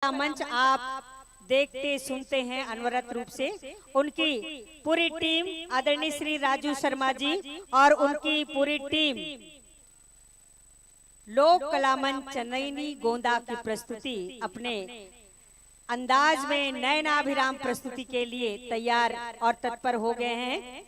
कला मंच आप देखते सुनते हैं अनवरत रूप से। उनकी पूरी टीम आदरणीय श्री राजू शर्मा जी और उनकी पूरी टीम लोक कला मंच चनैनी गोंदा की प्रस्तुति अपने अंदाज में नयनाभिराम प्रस्तुति के लिए तैयार और तत्पर हो गए हैं।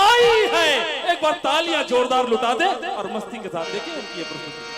आई है। एक बार तालियां जोरदार लुटा दे और मस्ती के साथ देखिए उनकी ये प्रस्तुति।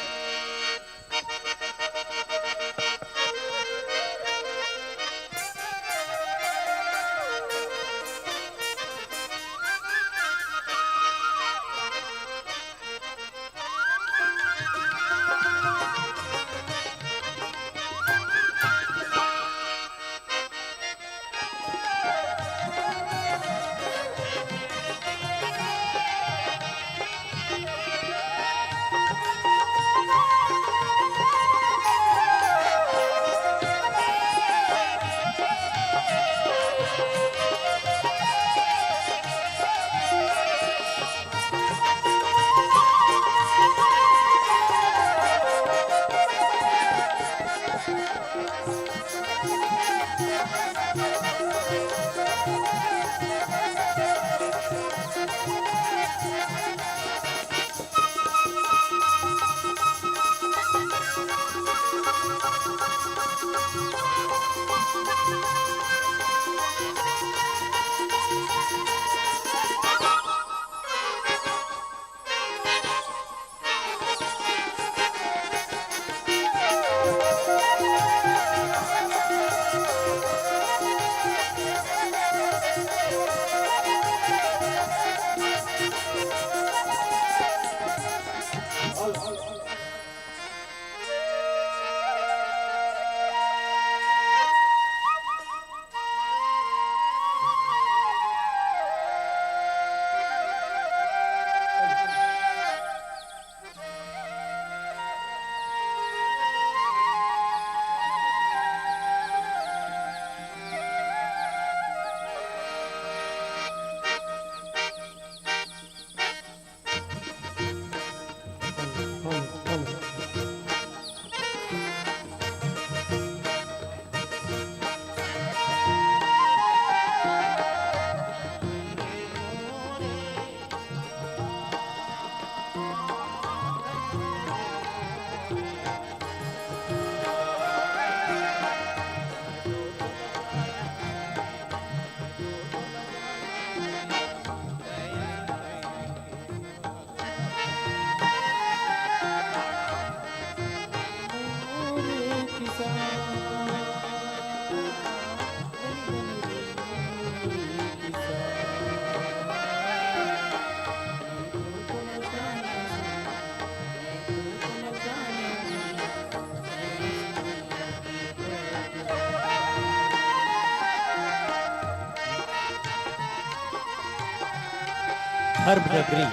धर्म नगरी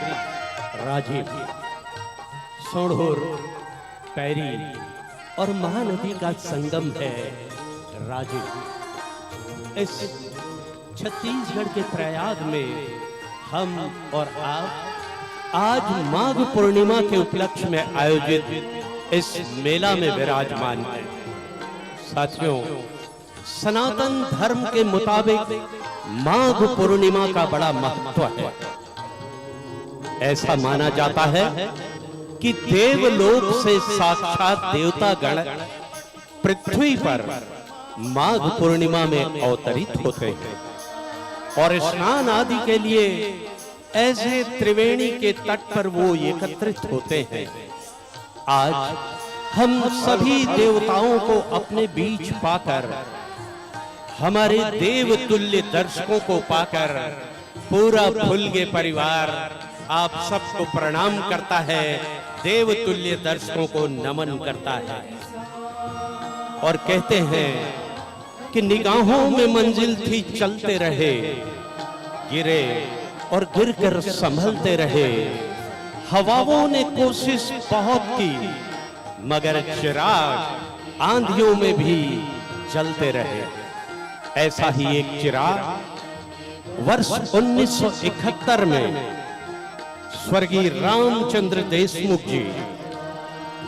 राजीव, सोढ़ोर, पैरी और महानदी का संगम है राजीव। इस छत्तीसगढ़ के प्रयाग में हम और आप आज माघ पूर्णिमा के उपलक्ष्य में आयोजित इस मेला में विराजमान हैं। साथियों, सनातन धर्म के मुताबिक माघ पूर्णिमा का बड़ा महत्व है। ऐसा माना जाता है कि देवलोक से साक्षात देवता गण पृथ्वी पर माघ पूर्णिमा में अवतरित होते हैं और स्नान आदि के लिए ऐसे त्रिवेणी के तट पर वो एकत्रित होते हैं। आज हम सभी देवताओं को अपने बीच पाकर, हमारे देव तुल्य दर्शकों को पाकर पूरा फुलगे परिवार आप सबको प्रणाम करता है, देव तुल्य दर्शकों को नमन करता है और कहते हैं कि निगाहों में मंजिल थी चलते रहे, गिरे और गिरकर संभलते रहे। हवाओं ने कोशिश बहुत की मगर चिराग आंधियों में भी जलते रहे। ऐसा ही एक चिराग वर्ष 1971 में स्वर्गीय रामचंद्र देशमुख जी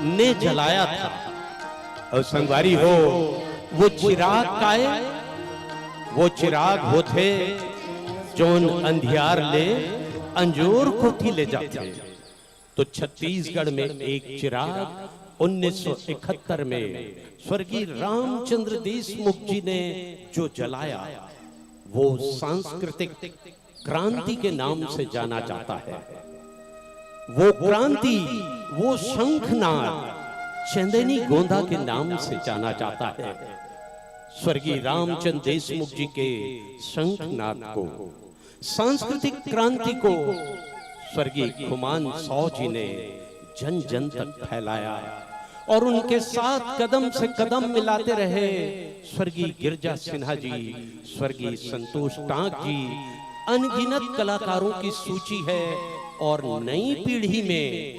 ने जलाया था। और संगवारी हो, वो चिराग काए, वो चिराग होते जोन अंधियार ले अंजोर को थी ले जाते। तो छत्तीसगढ़ में एक चिराग 1971 में स्वर्गीय रामचंद्र देशमुख जी ने जो जलाया, वो सांस्कृतिक क्रांति के नाम से जाना जाता है। वो क्रांति, वो शंखनाद चंदेनी गोंदा के नाम से जाना जाता है। स्वर्गीय रामचंद्र देशमुख जी के शंखनाद को, सांस्कृतिक क्रांति को स्वर्गीय खुमान साव जी ने जन जन तक फैलाया और उनके साथ कदम से कदम मिलाते रहे स्वर्गीय गिरजा सिन्हा जी, स्वर्गीय संतोष टांक जी। अनगिनत कलाकारों की सूची है और नई पीढ़ी में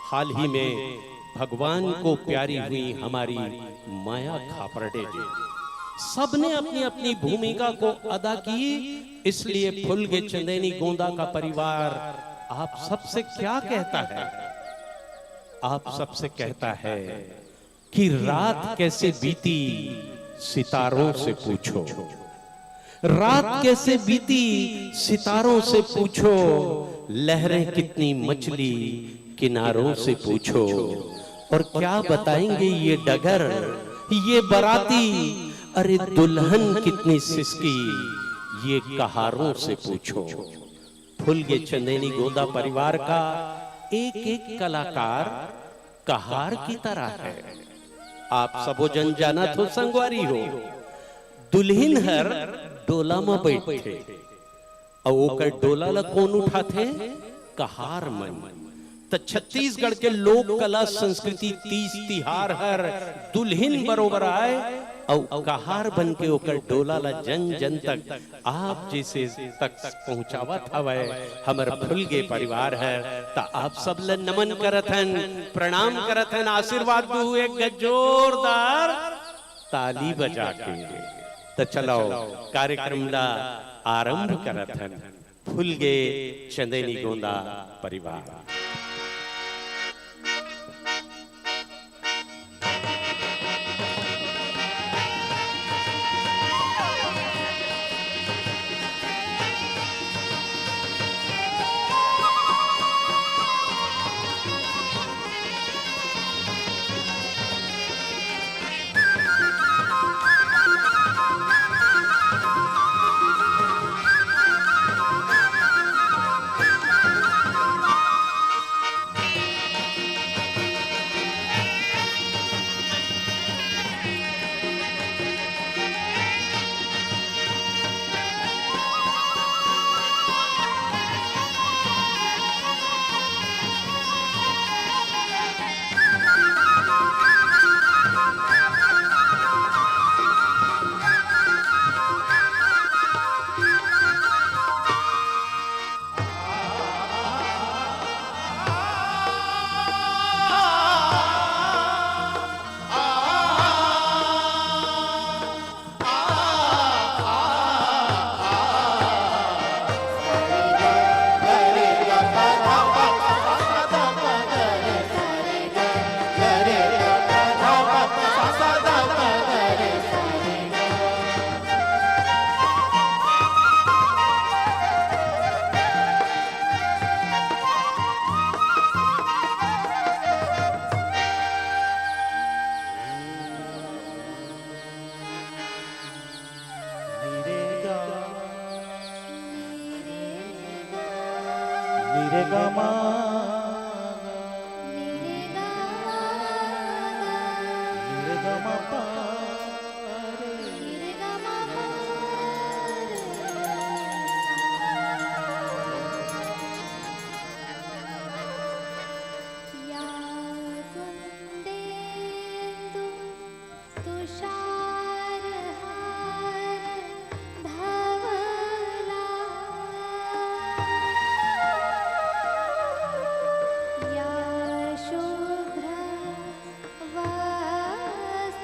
हाल ही में भगवान को प्यारी हुई हमारी माया खापर्डे जी, सबने अपनी अपनी भूमिका को अदा की। इसलिए फुलगे चंदेनी गोंदा का परिवार आप सबसे क्या कहता है? आप सबसे कहता है कि रात कैसे बीती सितारों से पूछो, रात कैसे बीती सितारों से पूछो, लहरें कितनी मछली किनारों से पूछो। और क्या बताएंगे ये डगर, ये बराती, अरे दुल्हन कितनी सिसकी, ये कहारों से पूछो। फुलगे चंदेनी गोंदा परिवार का एक एक कलाकार कहार की तरह है। आप सबो जन जाना तो संगवारी हो, दुल्हन हर डोला में बैठे और ओकर डोला ला कौन उठाते? कहार मन। तो छत्तीसगढ़ के लोक कला संस्कृति तीज तिहार हर दुल्हन बरोबर आए और कहार बन के ओकर डोला ला जन जन तक आप जैसे तक पहुंचावत हवे हमर फुलगे परिवार है। ता आप सब ल नमन करत हन, प्रणाम करत हन, आशीर्वाद दू एक जोरदार ताली बजा के। तो चलो कार्यक्रम ला आरंभ करत हन फुलगे चंदेनी गोंदा परिवार। शुभ्र वस्त्रालंकार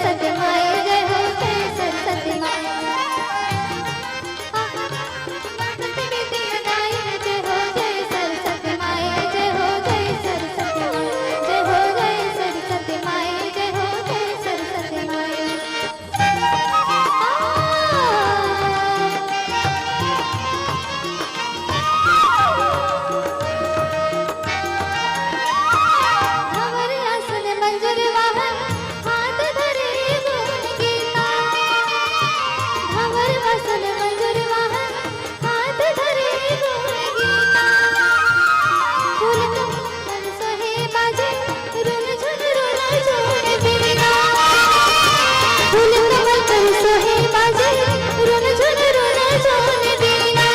सरस्वती माई जय हो जय सरस्वती माई जय हो जय सरस्वती माई जय हो जय सरस्वती माई जय हो जय सरस्वती माई जय हो जय सरस्वती माई हमारे आसन मंजूर वाहन हाथ धरे गुण गीता हमारे आसन मंजूर वाहन हाथ धरे गुण गीता फूल कमल सोहे बाजे रुन झुन बीना फूल कमल सोहे बाजे रुन झुन बीना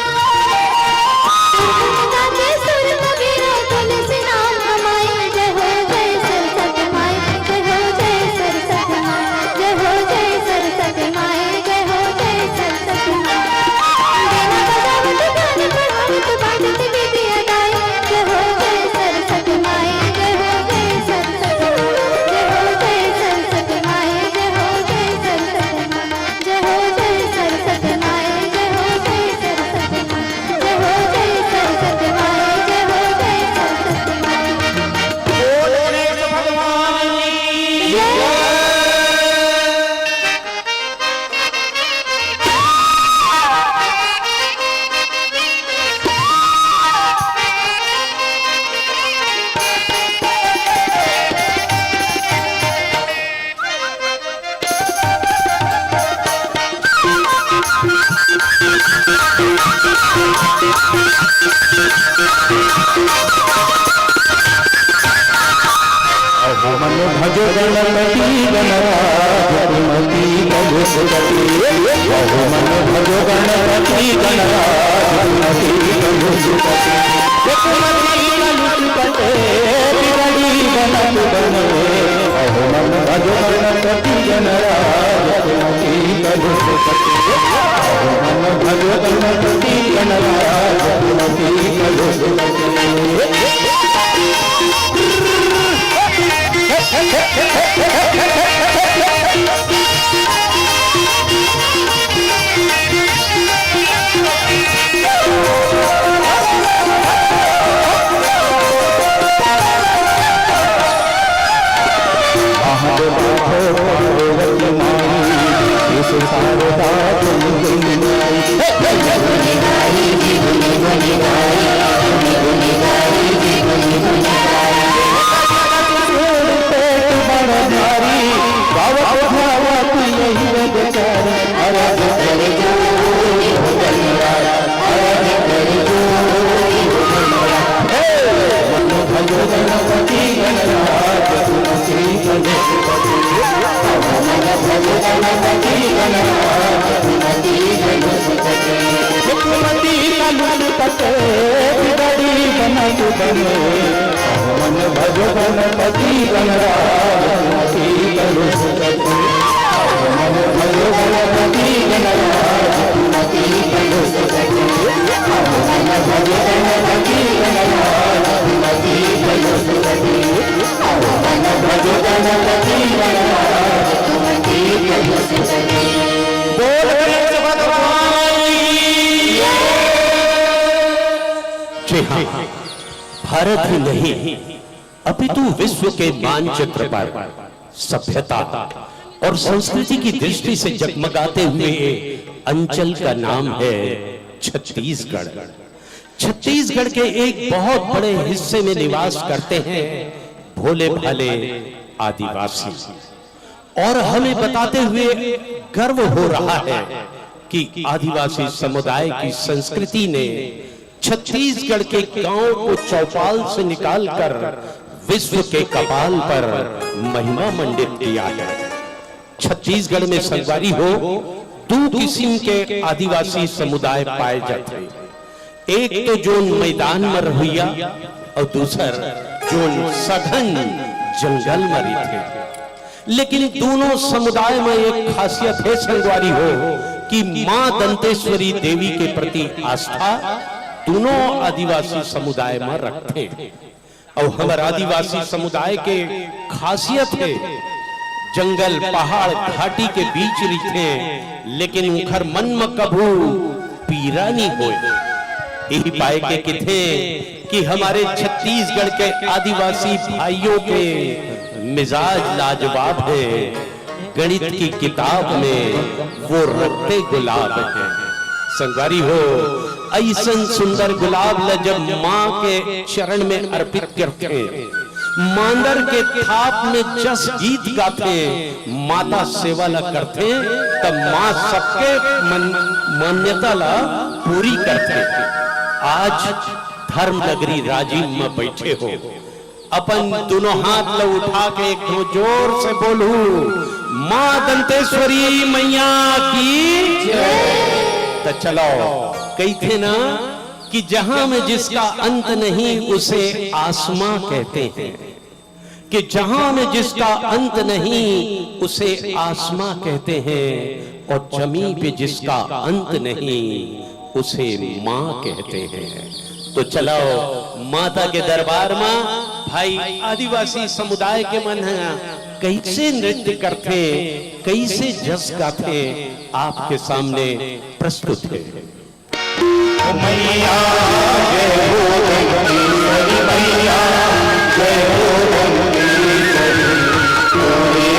गाते सुर कबीरा तुलसी नाम कमाई जय हो जय सरस्वती माई जय हो जय सरस्वती माई जय हो जय सरस्वती माई जय हो जय सरस्वती माई बिना बजावत गान पढ़ावत बाजत विद्या गाई जय हो जय सरस्वती माई जय हो जय सरस्वती माई जय हो जय सरस्वती माई जय हो जय सरस्वती माई जय हो जय सरस्वती माई जय हो जय सरस्वती माई जय हो जय सरस्वती माई बोल गणेश भगवान की जय। मन भजो गणपति गणराज मति कलुषपति मन भजो गणपति गणराज मति कलुषपति बिगड़ी बनत बने मन भजो गणपति गणराज मति कलुषपति मन भजो गणपति गणराज मति कलुषपति मन भजो गणपति गणराज कलुषपति मन भजो गणपति गणराज कलुषपति मन भजो गणपति गणराज कलुषपति मन भजो गणपति गणराज कलुषपति बोल गणेश भगवान की जी हाँ, भारत ही नहीं अपितु विश्व के मानचित्र पर सभ्यता और संस्कृति की दृष्टि से जगमगाते हुए अंचल का नाम है छत्तीसगढ़। छत्तीसगढ़ के एक बहुत बड़े हिस्से में निवास करते हैं भोले भाले आदिवासी, और हमें बताते हुए गर्व हो रहा है कि आदिवासी समुदाय की संस्कृति ने छत्तीसगढ़ के गांव को चौपाल से निकालकर विश्व के कपाल पर महिमा मंडित किया है। छत्तीसगढ़ में संगवारी हो दो किस्म के आदिवासी समुदाय पाए जाते हैं, एक तो जोन मैदान में रहिया और दूसर जोन सघन जंगल में रहते। लेकिन दोनों समुदाय में एक खासियत है संगवारी हो कि मां दंतेश्वरी देवी के प्रति आस्था दोनों आदिवासी समुदाय में रखते हैं। और हमारे आदिवासी समुदाय के खासियत है जंगल पहाड़ घाटी के बीच रिथे, लेकिन उखर मन में कभू पीरा नहीं होए। यही पाए के किथे कि हमारे छत्तीसगढ़ के आदिवासी भाइयों के मिजाज लाजवाब है। गणित की किताब में वो रखते गुलाब है। संगवारी हो, ऐसन सुंदर गुलाब ल जब माँ के चरण में अर्पित करते, मांदर के थाप में जस गीत गाते, माता सेवा ला करते, तब माँ सबके मान्यता ला पूरी करते। आज धर्म नगरी राजीव में बैठे हो, अपन दोनों हाथ ला उठा के एक जोर से बोलू, माँ दंतेश्वरी मैया की जय। तो चलो, कही थे ना कि जहां में जिसका अंत नहीं उसे आसमां कहते हैं, कि जहां में जिसका अंत नहीं उसे आसमां कहते हैं, और जमीन पे जिसका अंत नहीं उसे माँ कहते हैं। तो चलो माता के दरबार में भाई आदिवासी समुदाय के मन है कैसे नृत्य करते, कैसे जस गाते, आपके सामने प्रस्तुत है। मैया जय हो दंतेश्वरी, मैया जय हो दंतेश्वरी, तोरे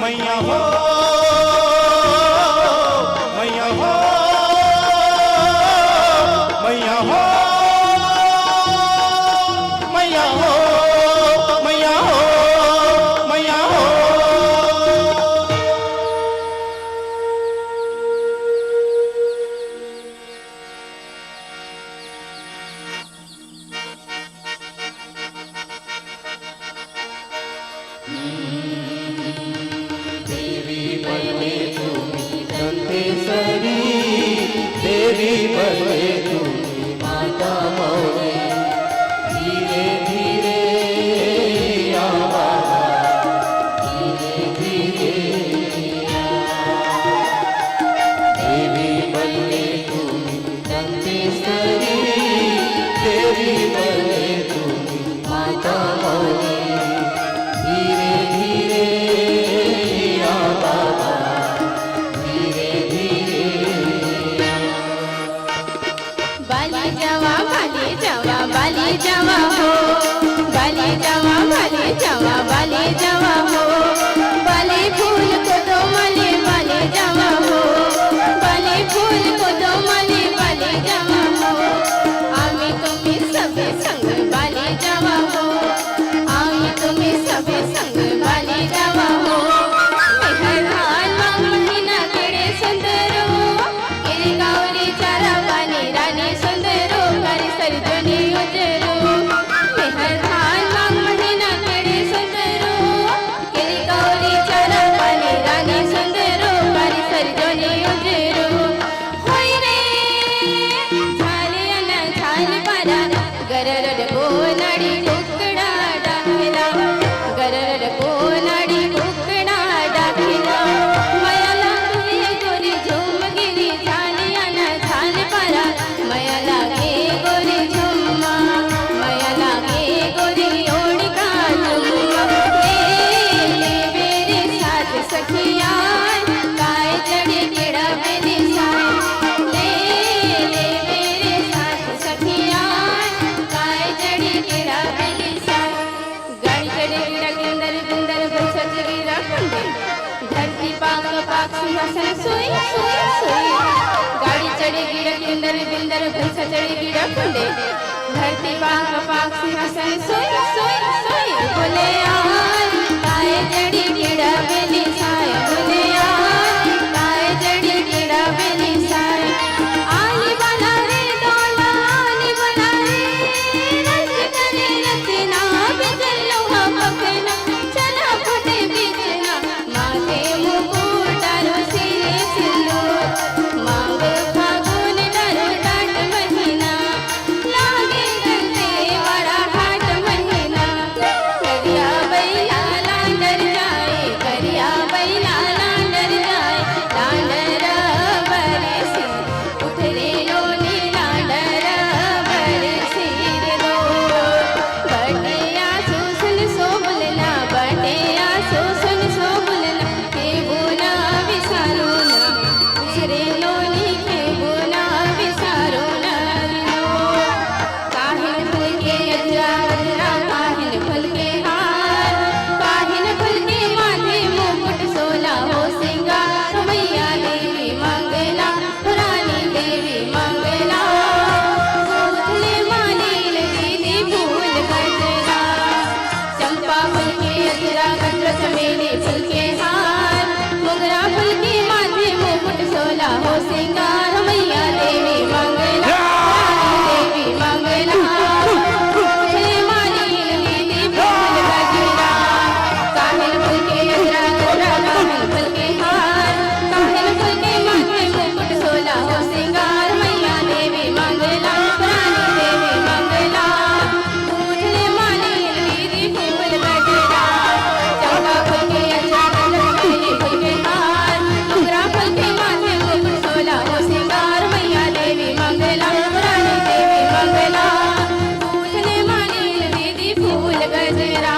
मैया हो, मैया हो, मैया हो, मैया हो, मैया हो, मैया हो। देवी देवी बने तुम्ही माता मौली धीरे धीरे या बाबा धीरे धीरे देवी बने तुम्ही दंतेश्वरी देवी बने तुम्ही माता मौली धीरे धीरे या बाबा धीरे धीरे बाली जावा बाली जावा हो बाली जावा बाली जावा हो बाली फूल को दो मले बाली जावा हो बाली फूल को दो मले बाली जावा हो आम्ही तुम्ही सबे संग बाली जावा हो आम्ही तुम्ही सबे संग बाली जावा हो मेहरबान महिना केडे सुंदरो गिरी गावरी चारा पाणी राणी सुंदरो गारी सरजनी उजरो मेहरबान महिना केडे सुंदरो गिरी गावरी चारा पाणी राणी सुंदरो गारी सरजनी उजरो होय रे झाले अन झाले पारा गररड कोनाडी कुकडा डाकला गररड कोनाडी कुकडा डाकला मयाला तुझे गोरी झुमगिरी झाले अन झाले पारा मयाला गे गोरी झुम्मा मयाला गे गोरी ओढका झुम्मा ले मेरे साथ सखिया काय चढ़े केड़ा बेदी साय ले मेरे साथ सखिया काय चढ़े केड़ा बेदी साय गाड़ी चढ़े गिरा के अंदर बिंदर बसत गिरा कंदे धरती पाक पाक सिंहासन सोई सोई सोई गाड़ी चढ़े गिरा के अंदर बिंदर बसत चढ़े गिरा कंदे धरती पाक पाक सिंहासन सोई सोई सोई बोले यार काय चढ़े केड़ा बेदी साय बोले यार काय चढ़े केड़ा बेदी साय आली बना रे डोला आली बना रे रच करे रचना बिजल लोहा पखना चला फटे बिचना माथे मुकुट डारो सिरे सिंदूर मांग फागुन डारो डाट महीना लागे गंदे वाड़ा हाट महीना करिया बैला लांडर जाए करिया बैला लांडर जाए लांडर बरसी उठरे लोनी लांडर बरसी रे दो बटिया सुसन सोबलना बटिया सुसन सोबलना के बुना विसारो ना उठरे लोनी के बुना विसारो ना लो काहिन फूल के अजरा अजरा काहिन फूल के हार काहिन फूल के माथे मुकुट सोला हो सिंगार मैया देवी मंगला रानी देवी मंगला फूले मालील दीदी फूल गजरा चंपा फूल के अजरा गजरा चमेली फूल के हार मोगरा फूल के माथे मुकुट सोला हो सिंगार मैया देवी मंगला रानी देवी मंगला फूले मालील दीदी फूल गजरा काहिन फूल के अजरा गजरा काहिन फूल के हार काहिन फूल के माथे मुकुट सोला हो सिंगार मैया देवी मंगला रानी देवी मंगला फूले मालील दीदी फूल गजरा चंपा फूल के अजरा गजरा चमेली फूल के हार मोगरा फूल के माथे मुकुट सोला हो सिंगार मैया देवी मंगला रानी देवी मंगला फूले मालील दीदी फूल गजरा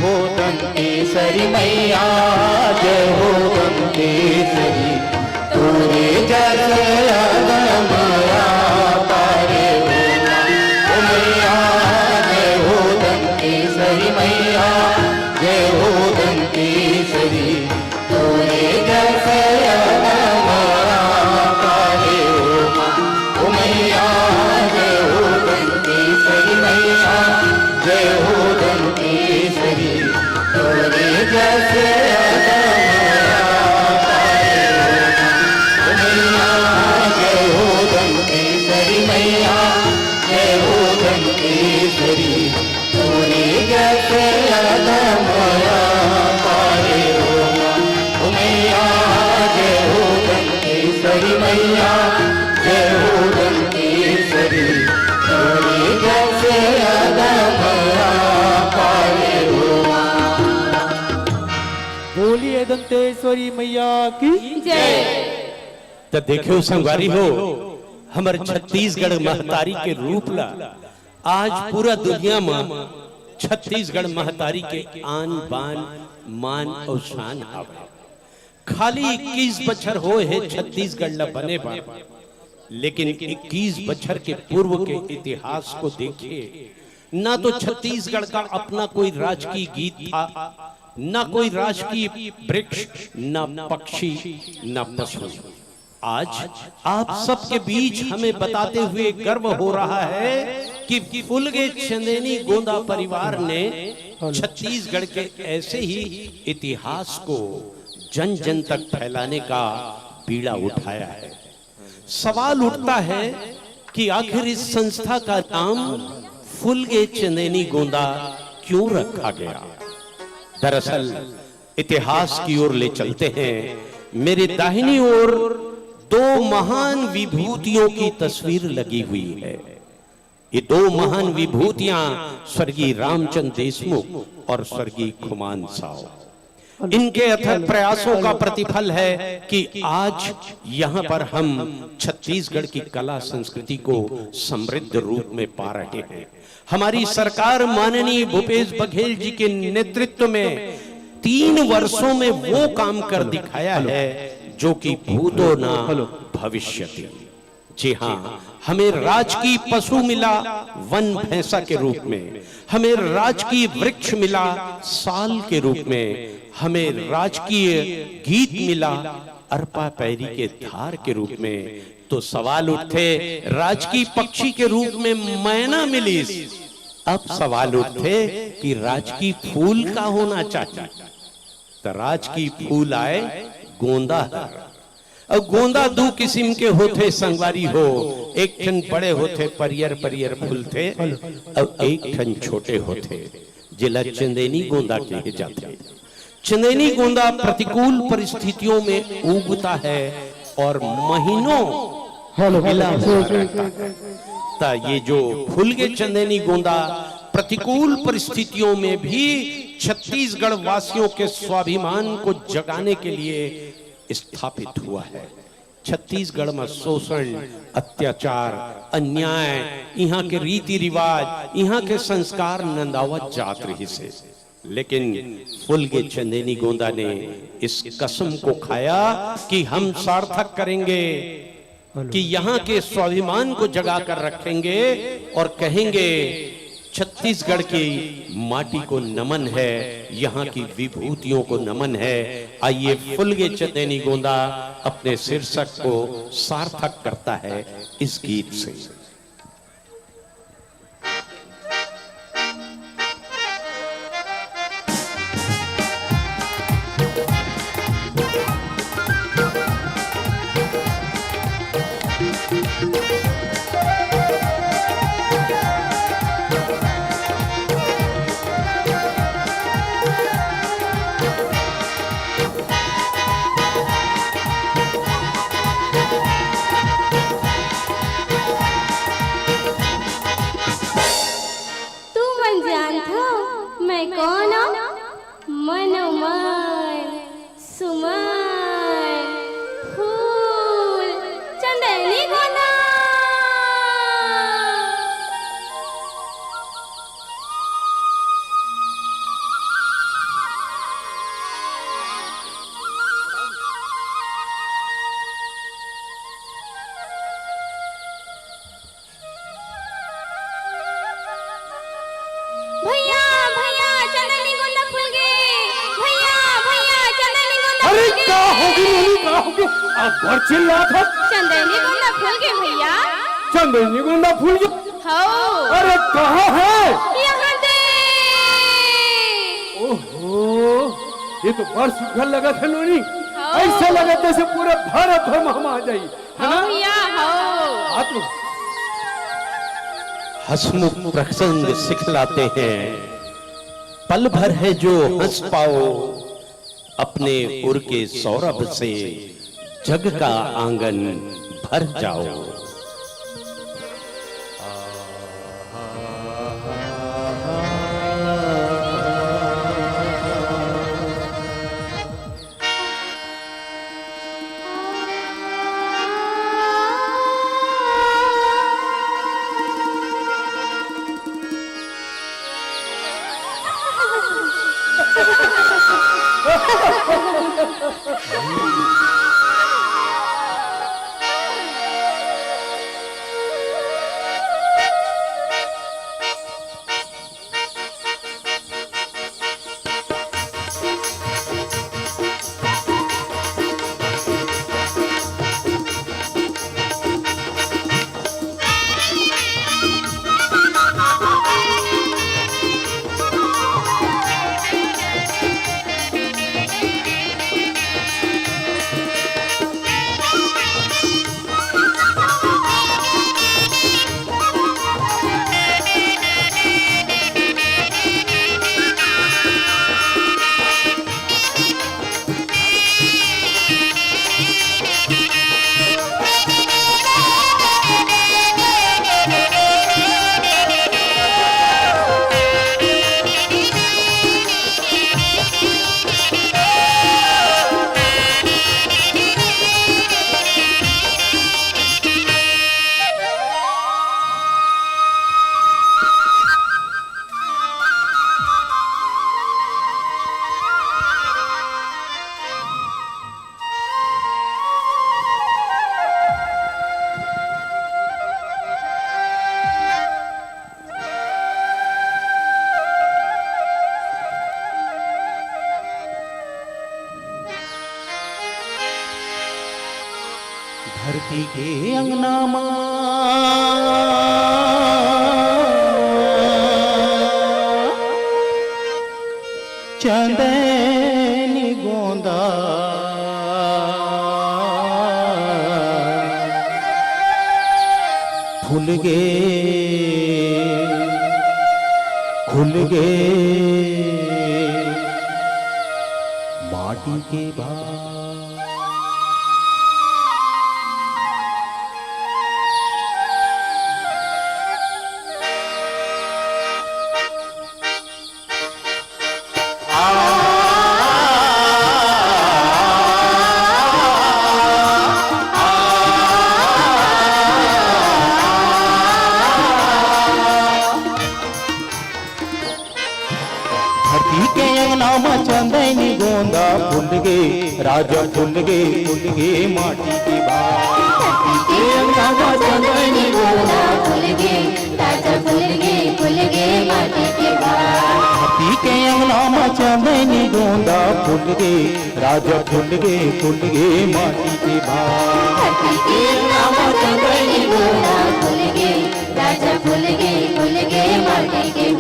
हो दंतेश्वरी मैया जय हो दंतेश्वरी तोरे जस अगमया पारे हो मैया जय हो दंतेश्वरी मैया जय हो दंतेश्वरी तोरे जस अगमया पारे हो मैया जय हो दंतेश्वरी मैया जय हो दंतेश्वरी तोरे जस दंतेश्वरी मैया जय हो दंतेश्वरी तोरे जैसे अदमया पारे हो। बोलिए दंतेश्वरी मैया की तो देखो संगवारी हो, हमारे छत्तीसगढ़ महतारी के रूप ला आज पूरा दुनिया में छत्तीसगढ़ महतारी के आन बान मान और शान आवे। खाली 21 बछर हो है छत्तीसगढ़ ला बने बा, लेकिन 21 बछर के पूर्व के इतिहास को देखिए, ना तो छत्तीसगढ़ का अपना कोई राजकीय गीत था, ना कोई राजकीय वृक्ष, ना पक्षी, ना पशु। आज आप सबके बीच हमें बताते हुए गर्व हो रहा है कि फुलगे चंदेनी गोंदा परिवार ने छत्तीसगढ़ के ऐसे ही इतिहास को जन जन तक फैलाने का बीड़ा उठाया है। सवाल उठता है कि आखिर इस संस्था का नाम फुलगे चंदेनी गोंदा क्यों रखा गया। दरअसल इतिहास की ओर ले चलते हैं। मेरे दाहिनी ओर दो महान विभूतियों की तस्वीर लगी हुई है। ये दो महान विभूतियां स्वर्गीय रामचंद्र देशमुख और स्वर्गीय खुमान साव। इनके अथक प्रयासों का प्रतिफल है कि आज यहाँ पर हम छत्तीसगढ़ की कला संस्कृति को समृद्ध रूप में पा रहे हैं। हमारी सरकार माननीय भूपेश बघेल जी के नेतृत्व में 3 वर्षों में वो काम कर दिखाया है जो कि भूतो न भविष्यति। जी हाँ, हमें राजकीय पशु मिला वन भैंसा के रूप में, हमें राजकीय वृक्ष मिला साल के रूप में, हमें राजकीय गीत मिला अरपा पैरी के धार के रूप में। तो सवाल उठे राजकीय पक्षी के रूप में मैना मिली, अब सवाल उठे कि राजकीय फूल का होना चाहिए। तो राजकीय फूल आए गोंदा। अब गोंदा 2 किस्म के होते संगवारी हो, एक ठन बड़े होते परियर परियर फूल थे, अब एक ठन छोटे होते जिला चंदेनी गोंदा कहे जाते। चंदेनी गोंदा प्रतिकूल परिस्थितियों में उगता है और महीनों खिला हुआ रहता है। ये जो फुलगे चंदेनी गोंदा प्रतिकूल परिस्थितियों में भी छत्तीसगढ़ वासियों के स्वाभिमान को जगाने के लिए स्थापित हुआ है। छत्तीसगढ़ में शोषण, अत्याचार, अन्याय, यहाँ के रीति रिवाज, यहाँ के संस्कार नंदावत जात रही से, लेकिन फुलगे चंदेनी गोंदा ने इस कसम को खाया कि हम सार्थक करेंगे, कि यहाँ के स्वाभिमान को जगा कर रखेंगे और कहेंगे छत्तीसगढ़ की माटी को नमन है, यहाँ की विभूतियों को नमन है। आइए फुलगे चंदेनी गोंदा अपने शीर्षक को सार्थक करता है इस गीत से। चिल्ला था चंदेनी गोंदा फूल के भैया। चंदेनी गोंदा फूल के हाँ। अरे कहाँ है? यहाँ दे। ओहो, ये तो बड़ सुखद लगा था लोनी। ऐसा लगा जैसे पूरे भारत भर में हम आ जाई। हाँ भैया हाँ। हंसमुख प्रसंग सिखलाते हैं, पल भर है जो हंस पाओ अपने उर के सौरभ से, जग का आंगन भर जाओ। धरती के अंगना मां चंदनी गोंदा फूल गे खुल गे माटी के भाव चंदनी गोंदा फूल गे राजा फूल गे माटी के चंदनी गोंदा फूल गे राजा फूल गे माटी के धरती के अंगना में चंदनी गोंदा फूल गे राजा फूल गे माटी के धरती के अंगना में चंदनी गोंदा फूल गे राजा फूल गे माटी के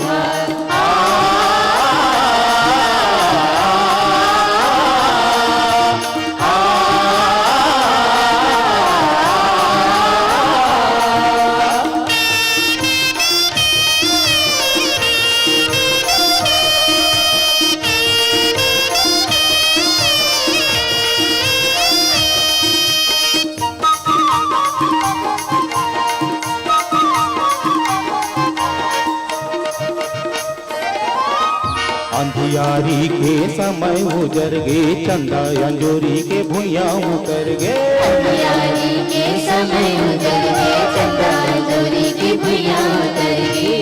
अंधियारी के समय उजर गे चंदा अंजोरी के भुइया उतर गे अंधियारी के समय उजर गे चंदा अंजोरी के भुइया उतर गे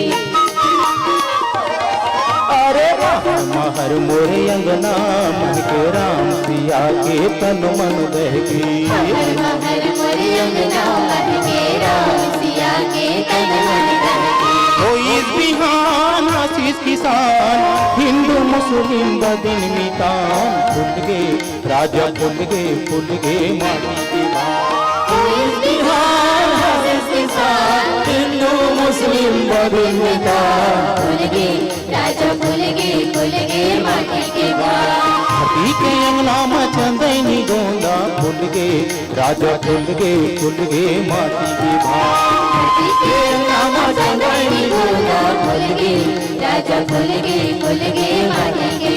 अरे महर मोरे अंगना मन के राम सिया के तन मन बहगी महर मोरे अंगना मन के राम सिया के तन मन बहगी इस बिहान आशीष किसान हिंदू मुस्लिम बदिन मितान फूल गे राजा फूल गे माटी के इस बिहान आशीष किसान हिंदू मुस्लिम बदिन मितान फूल गे राजा फूल गे माटी के धरती के अंगना में चंदनी गोंदा फूल गे राजा फूल गे माटी के धरती के अंगना में चंदनी गोंदा फूल गे राजा फूल गे माटी के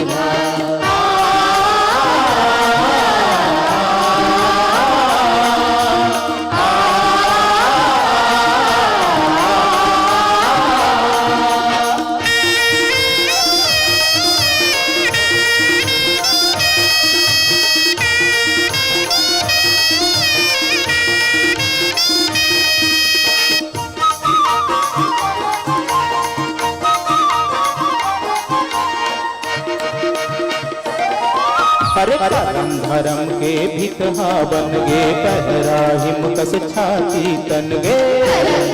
परम धर्म के भितहा बन गे पहरा हिमकस छाती तन गे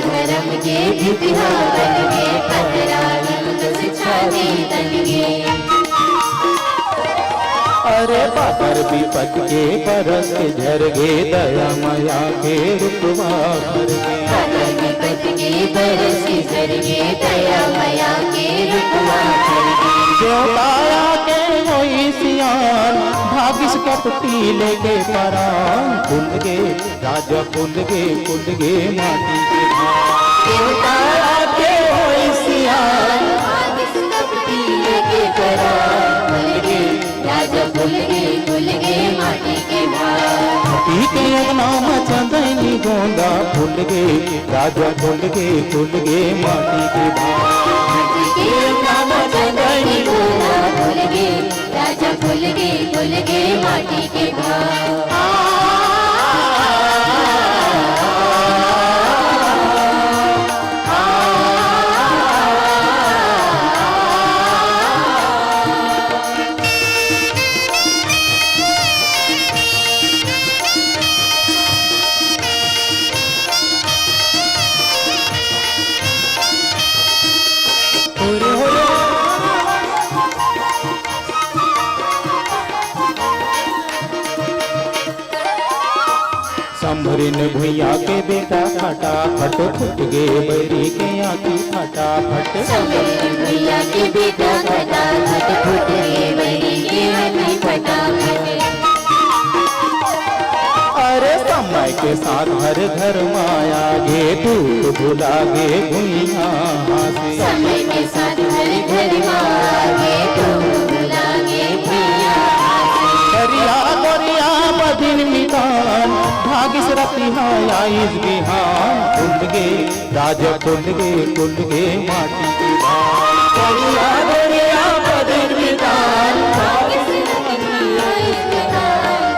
धर्म के भितहा बन गे पहरा हिमकस छाती तन गे अरे पापर विपत के बरस झर गे दया माया के रुकवा भर गे पापर विपत के बरस झर गे दया माया के रुकवा भर गे जो पाया के होई सियान भागिस कपटी लेके परान खुल गे राजा खुल गे माटी के भान जो पाया के होई सियान भागिस कपटी लेके परान खुल गे राजा खुल गे माटी के भान माटी के नाम चंदनी गोंदा खुल गे राजा खुल गे माटी के भान माटी के नाम चंदनी गोंदा खुल गे राजा खुल गे माटी के भान संभरिन भैया के बेटा फटाफट फुट गे बैरी के आँखी फटाफट भैया के बेटा फटाफट फुट गे बैरी के आँखी फटाफट अरे समय के साथ हर घर माया गे तू भुला गे भुइया से समय के साथ हर घर मांगे तो भुला गे भैया करिया गोरिया बदिन मितान भागिस रतिहा आइस बिहान खुल गे राजा खुल गे माटी के भान करिया गोरिया बदिन मितान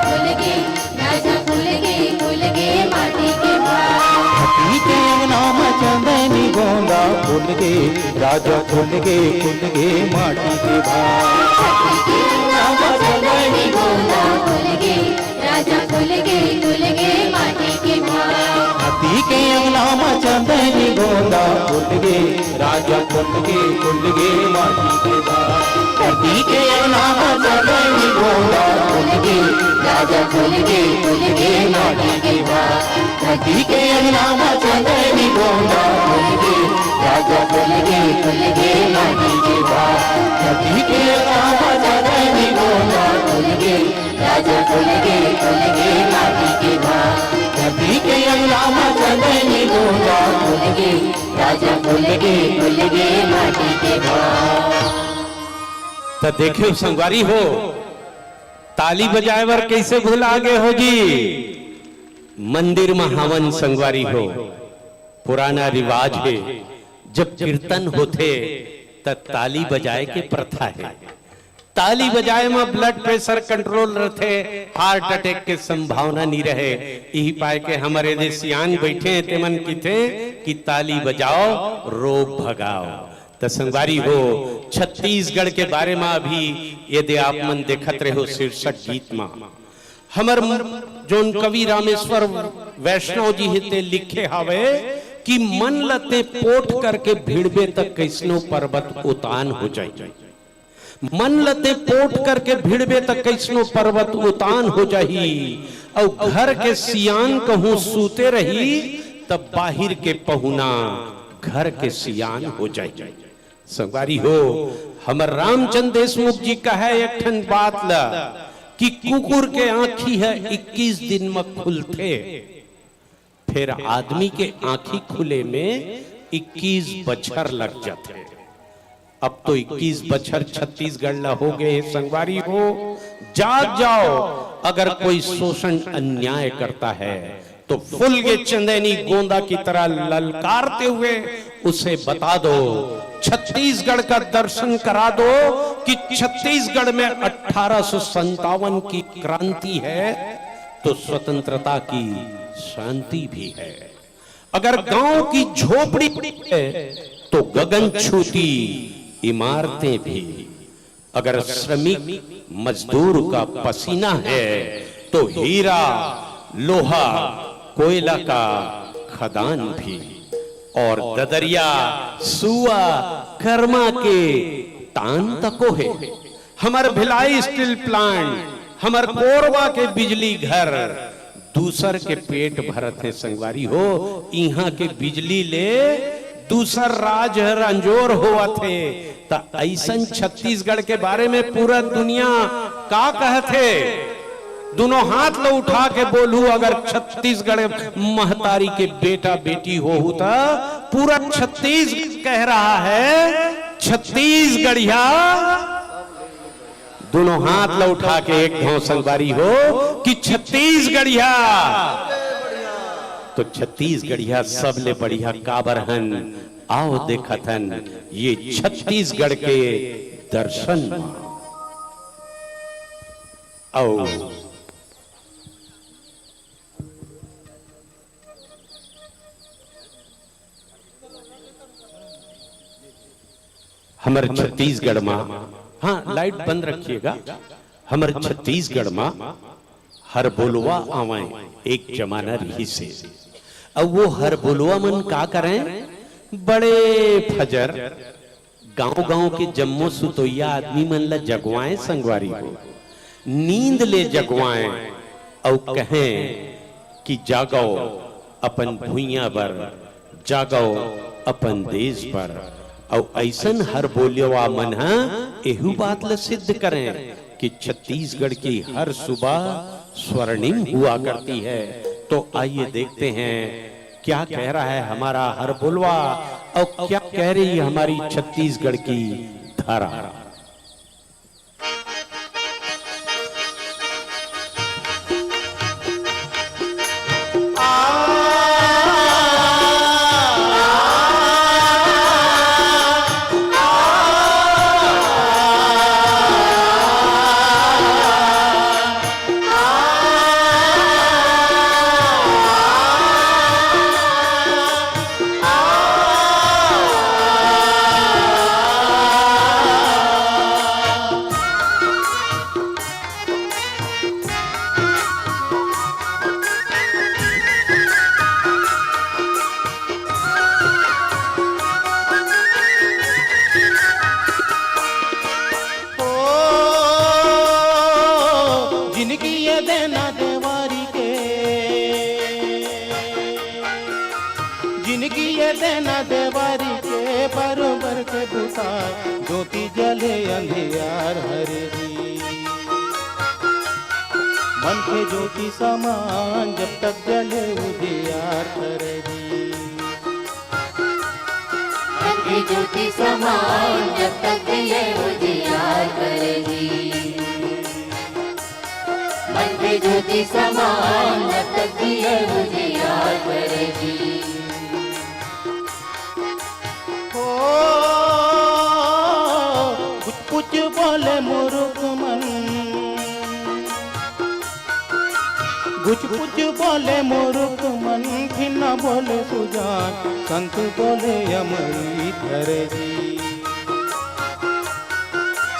खुल गे राजा खुल गे माटी के भान हटी के नाम चंदनी गोंदा खुल गे राजा खुल गे माटी के भान नाम चंदनी गोंदा खुल गे राजा खुल गे माटी के भान हटी के नाम चंदनी गोंदा खुल गे राजा खुल गे माटी के भान हटी के नाम चंदनी गोंदा खुल गे राजा खुल गे माटी के भान हटी के नाम चंदनी गोंदा खुल गे राजा खुल गे माटी के भान हटी के नाम चंदनी गोंदा खुल गे राजा खुल गे माटी के भान हटी के नाम चंदनी गोंदा खुल गे राजा खुल गे माटी के भान तो देखियो संगवारी हो ताली बजाए बर कैसे भुला गे हो जी मंदिर में हवन संगवारी हो पुराना रिवाज है जब कीर्तन होते तब ताली बजाए के प्रथा है ताली बजाए में ब्लड प्रेशर कंट्रोल रहते हार्ट अटैक के संभावना नहीं रहे यही पाए के हमारे देसियान बैठे ते मन की थे कि ताली बजाओ रोग भगाओ तो संगवारी हो छत्तीसगढ़ के बारे में अभी यदि आप मन देखत रहे हो शीर्षक गीत में हमर जोन कवि रामेश्वर वैष्णव जी हिते लिखे हवे कि मन लते पोट करके भिड़बे तक कैसनो पर्वत उतान हो जाए मन लते पोट करके भिड़बे तक कैसनो पर्वत उतान हो जाही और घर के सियान कहूं सूते रही तब बाहिर के पहुना घर के सियान हो जाए संगवारी हो हमर रामचंद्र देशमुख जी का है एक ठन बात ला कि कुकुर के आंखी है 21 दिन में खुलते फिर आदमी के आंखी खुले में 21 बछर लग जाते अब तो 21 बछर छत्तीसगढ़ ला हो गए संगवारी हो जाग जाओ अगर कोई शोषण अन्याय करता है तो फुलगे चंदेनी गोंदा की तरह ललकारते हुए उसे बता दो छत्तीसगढ़ का दर्शन करा दो कि छत्तीसगढ़ में 1857 की क्रांति है तो स्वतंत्रता की शांति भी है। अगर गांव की झोपड़ी है तो गगन छूती इमारतें भी। अगर श्रमिक मजदूर का पसीना है तो हीरा लोहा कोयला का खदान भी, और ददरिया सुआ कर्मा के तान तको है। हमार भिलाई स्टील प्लांट, हमार कोरबा के बिजली घर दूसर के पेट भरत है संगवारी हो। यहाँ के बिजली ले दूसर राज रंजोर हुआ थे। ता ऐसन छत्तीसगढ़ के बारे में पूरा दुनिया का कहते। दोनों हाथ लो उठा के बोलू, अगर छत्तीसगढ़ महतारी के बेटा बेटी हो ता पूरा छत्तीस कह रहा है छत्तीसगढ़िया। दोनों हाथ लो उठा के एक भाव संगवारी हो कि छत्तीसगढ़िया। तो छत्तीसगढ़िया सबले बढ़िया काबरहन आओ देखथन ये छत्तीसगढ़ के दर्शन आओ। हमारे छत्तीसगढ़ में, हाँ लाइट बंद रखिएगा। हमारे छत्तीसगढ़ में हर बोलवा आवे एक जमाना रही से। अब वो हर बोलवा मन का करें, बड़े फजर गांव-गांव के जम्मो सुतोइया आदमी मन ला जगवाएं संगवारी हो, नींद ले जगवाएं और कहें कि जागो अपन भुइया पर, जागो अपन देश पर। और ऐसन हर बोलिया मन एहू बात ला सिद्ध करें कि छत्तीसगढ़ की हर सुबह स्वर्णिम हुआ करती है। तो आइए देखते हैं क्या कह रहा है हमारा हर बोलवा और क्या कह रही है हमारी छत्तीसगढ़ की धारा। देना देवारी के बरोबर के बुता, ज्योति जले अंधियार हरे जी। मन के ज्योति समान जब तक जले उजियार हरे जी। मन की ज्योति समान जब तक जले उजियार हरे जी। मन की ज्योति समान जब तक जले उजियार हरे जी। कुछ कुछ बोले मूर्ख मन, कुछ कुछ बोले मूर्ख मन, फिर न बोले सुजान, संत बोले अमृत हरे जी।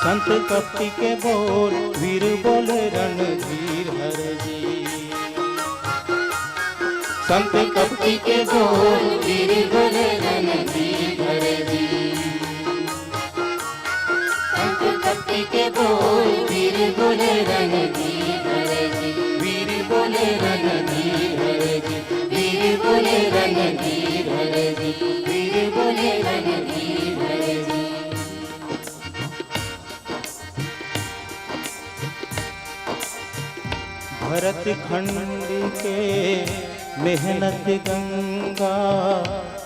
संत कपटी के बोल, वीर बोले रणधीर हरे जी। संत कपटी के बोल, वीर बोले रणधीर हरे जी। संत कपटी के बोल, वीर बोले रणधीर हरे जी। वीर बोले रणधीर हरे जी। वीर बोले रणधीर हरे जी। वीर बोले रणधीर हरे जी। भरत खंड के मेहनत गंगा,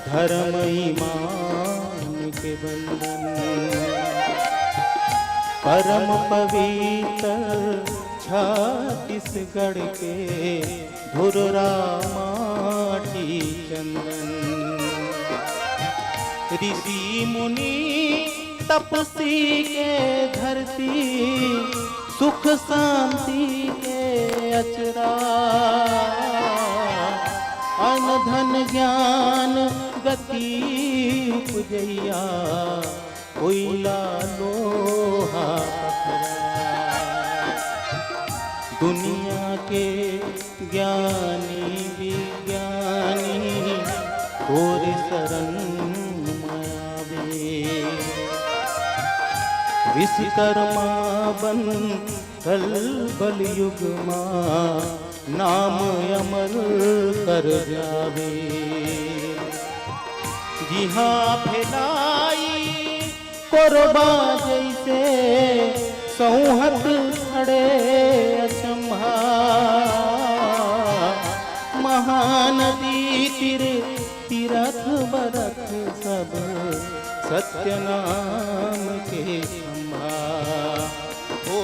धर्म ईमान के बंधन, परम पवित्र छत्तीसगढ़ के धुर्रा माटी चंदन। ऋषि मुनि तपसी के धरती, सुख शांति के अचरा, अन्न धन ज्ञान गति उपजैया, कोयला लोहा पत्थर। दुनिया के ज्ञानी विज्ञानी और शरण मावे। विश्वकर्मा बन कल बल युग मां नाम अमर कर जावे। जिहाँ फैलाई कोरबा जैसे सौहत खड़े अचंभा। महानदी तीरथ बरथ सब सत्य नाम के खंभा। ओ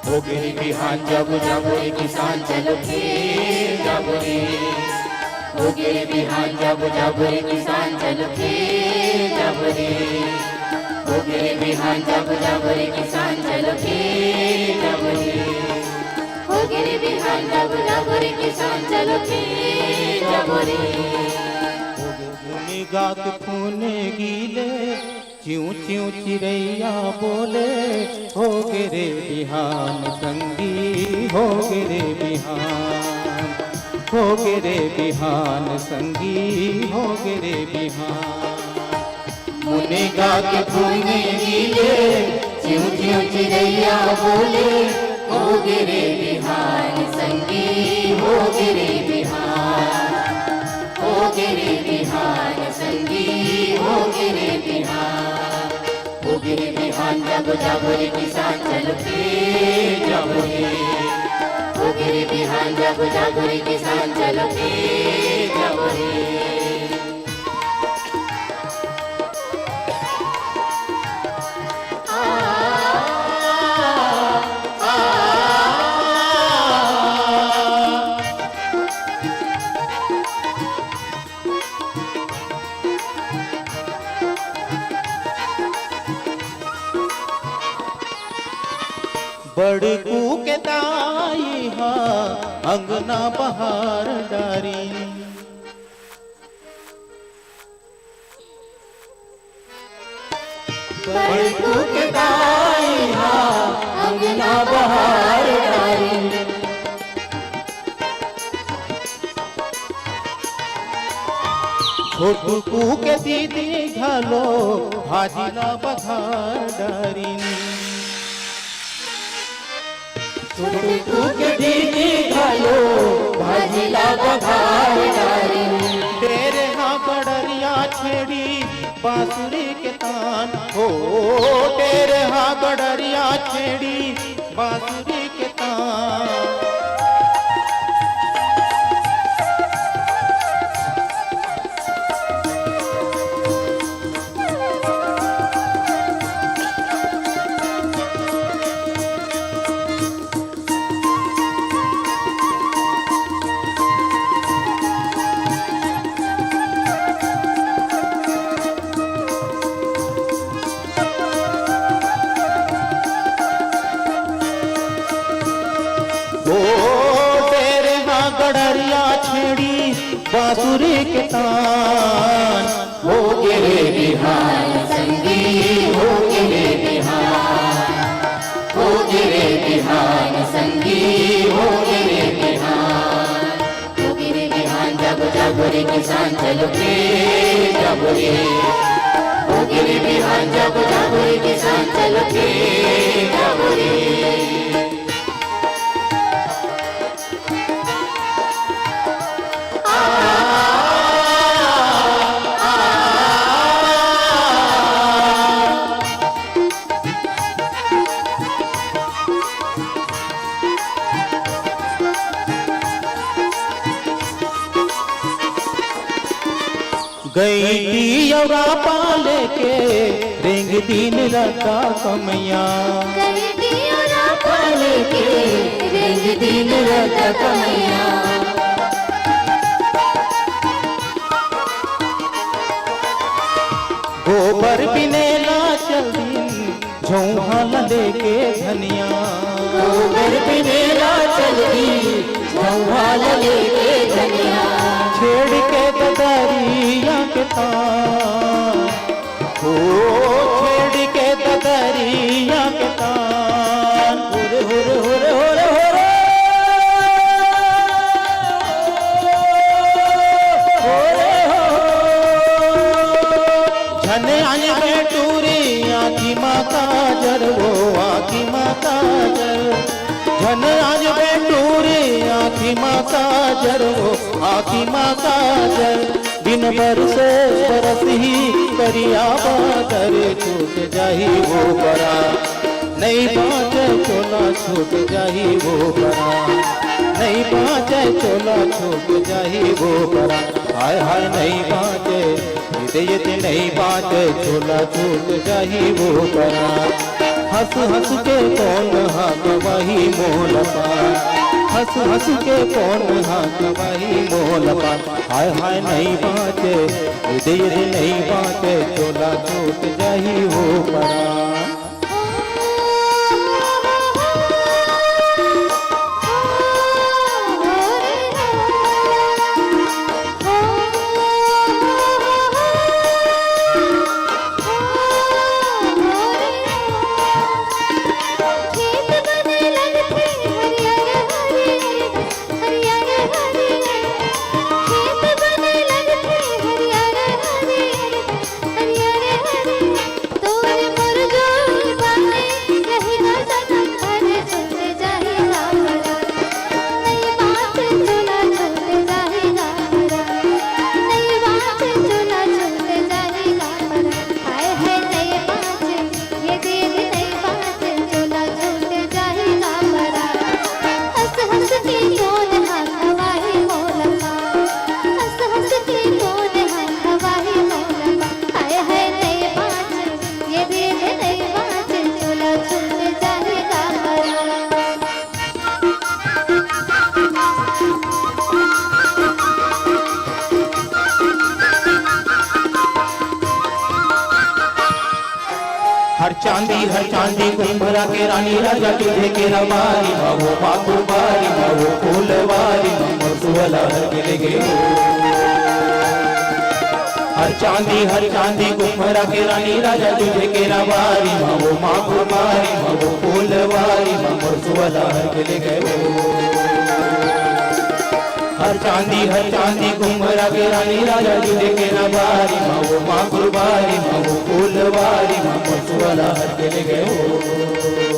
हो गिरी बिहान जब जब रे किसान चलो खेत जब रे। हो गिरी बिहान जब जब रे किसान चलो खेत जब रे। हो गिरी बिहान जब जब रे किसान चलो खेत जब रे। हो गिरी बिहान जब जब रे किसान चलो खेत जब रे। भूमि गात खूने गीले च्यूं च्यूं चिड़ैया बोले। हो गिरे बिहान संगी हो गिरे बिहान। हो गिरे बिहान संगी हो गिरे बिहान। मुने गा के खूने गीले च्यूं च्यूं चिड़ैया बोले। हो गिरे बिहान संगी हो गिरे बिहान। हो गिरे बिहान संगी हो गिरे बिहान। हो गिरे बिहान जब जब रे किसान चलो खेत जब रे। हो गिरे बिहान जब जब रे किसान चलो खेत जब रे। बड़कू के दाई हा अंगना बहार डारी। बड़कू के दाई हा अंगना बहार डारी। छोटू के दीदी घालो भाजीला बघार डारी। छोटू के दीदी घालो भाजीला बघार डारी। तेरे हाँ गडरिया छेड़ी बांसुरी के तान। हो तेरे हाँ गडरिया छेड़ी बांसुरी के तान। बांसुरी के तान। हो गिरे बिहान संगी हो गिरे बिहान। हो गिरे बिहान संगी हो गिरे बिहान। हो गिरे बिहान जब जब रे किसान चलो खेत जब रे। हो गिरी बिहान जब जागोरी किसान चलो के जागोरी गई थी यौरा पाले के रेंग दिन रता कमैया गई दियोरा पाले के रेंग दिन रता कमैया गोबर बिनेला चल दिन झोंहा लेके धनिया गोबर बिनेला चल दिन झोंहा लेके धनिया छेड़ के ददरिया के तान हो छेड़ के ददरिया के तान हुर हुर हुर हुर हुर झने आने में टूरी आखी माता जर वो आखी माता जर झन आज बेटूरी आखी माता जर वो आखी माता जर दिन भर से बरस ही करिया बादर छूट जाही वो बरा नहीं बाजे चोला छूट जाही वो बरा नहीं बाजे चोला छूट जाही वो बरा हाय हाय नहीं बाजे हृदय नहीं बाजे चोला छूट जाही वो बरा हंस हंस के कौन हाथ वही मोल पान हंस हंस के कौन हाथ वही मोल पान हाय हाय नहीं बाते हृदय नहीं बाते चोला छूट जाही हो परा हर चांदी कुंभरा के रानी राजा तुझे के रवारी वो पाकुबारी वो फूलवारी सुवला हर गे हर चांदी कुंभरा के रानी राजा तुझे के रवारी वो माकुबारी वो फूलवारी सुवला हर गे हर चांदी कुंभरा के रानी राजा तुझे के नवारी वो माँ कुलवारी वो फूलवारी वो सुवला हर के ले गए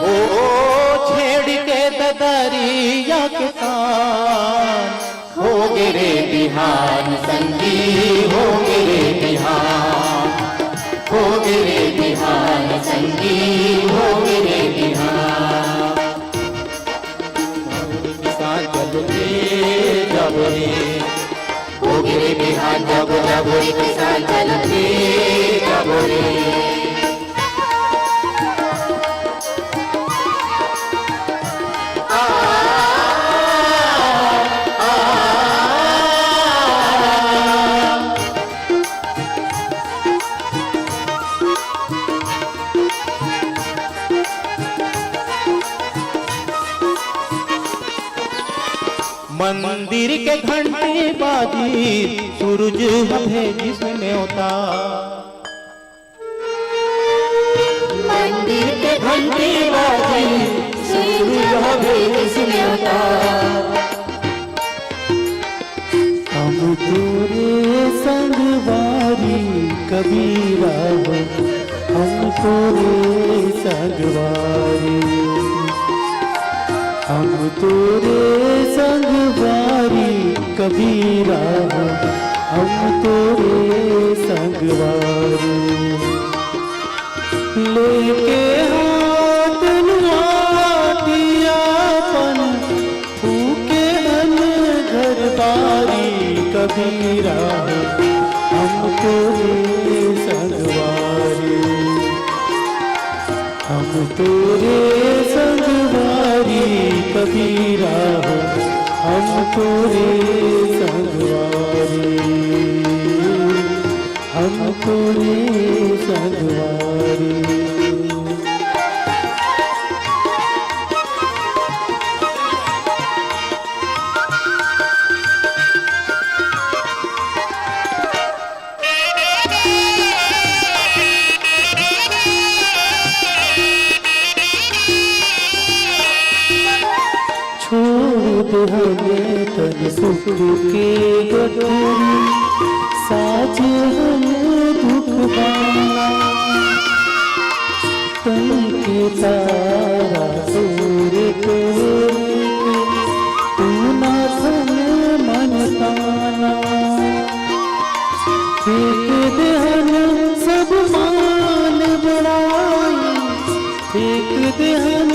ओ बिहान संगी हो गिरे बिहान, हो गिरे बिहान संगी हो गिरे बिहान। किसान जब रे जब रे हो गिरे बिहान, जब जब रे किसान जब रे जब रे। मंदिर के घंटे बाजी सूरज है जिसमें होता, मंदिर के घंटे बाजी सूरज है जिसमें होता। हम तेरे संगवारी कबीरा हो, हम तेरे संगवारी, हम तेरे संगवारी कबीरा हो, हम तेरे संगवारी। लेके हाथ नुआतियापन फूके हन घर बारी कबीरा हो, हम तेरे संगवारी, हम तेरे संगवारी कबीरा हो, हम तेरे संगवारी, हम तेरे संगवारी। हमें तन सुख के गठरी साज हमें दुख बाना, तन के तारा दूर के तू ना हमें मन ताना। फेंक देहन सब मान बड़ाई, फेंक देहन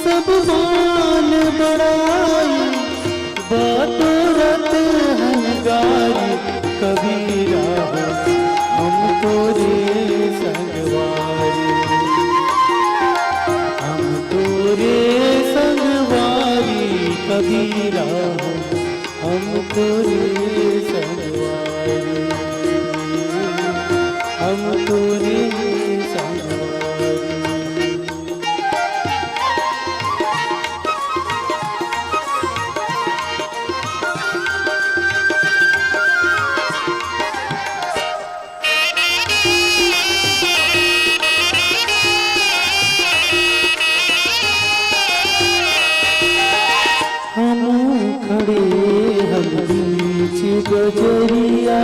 सब मान बड़ाई, बात हनगारी कबीरा हो, हम तोरे संगवारी, हम तोरे संगवारी कबीरा हो, हम तोरे संगवारी, हम तोरे संगवारी। गजरिया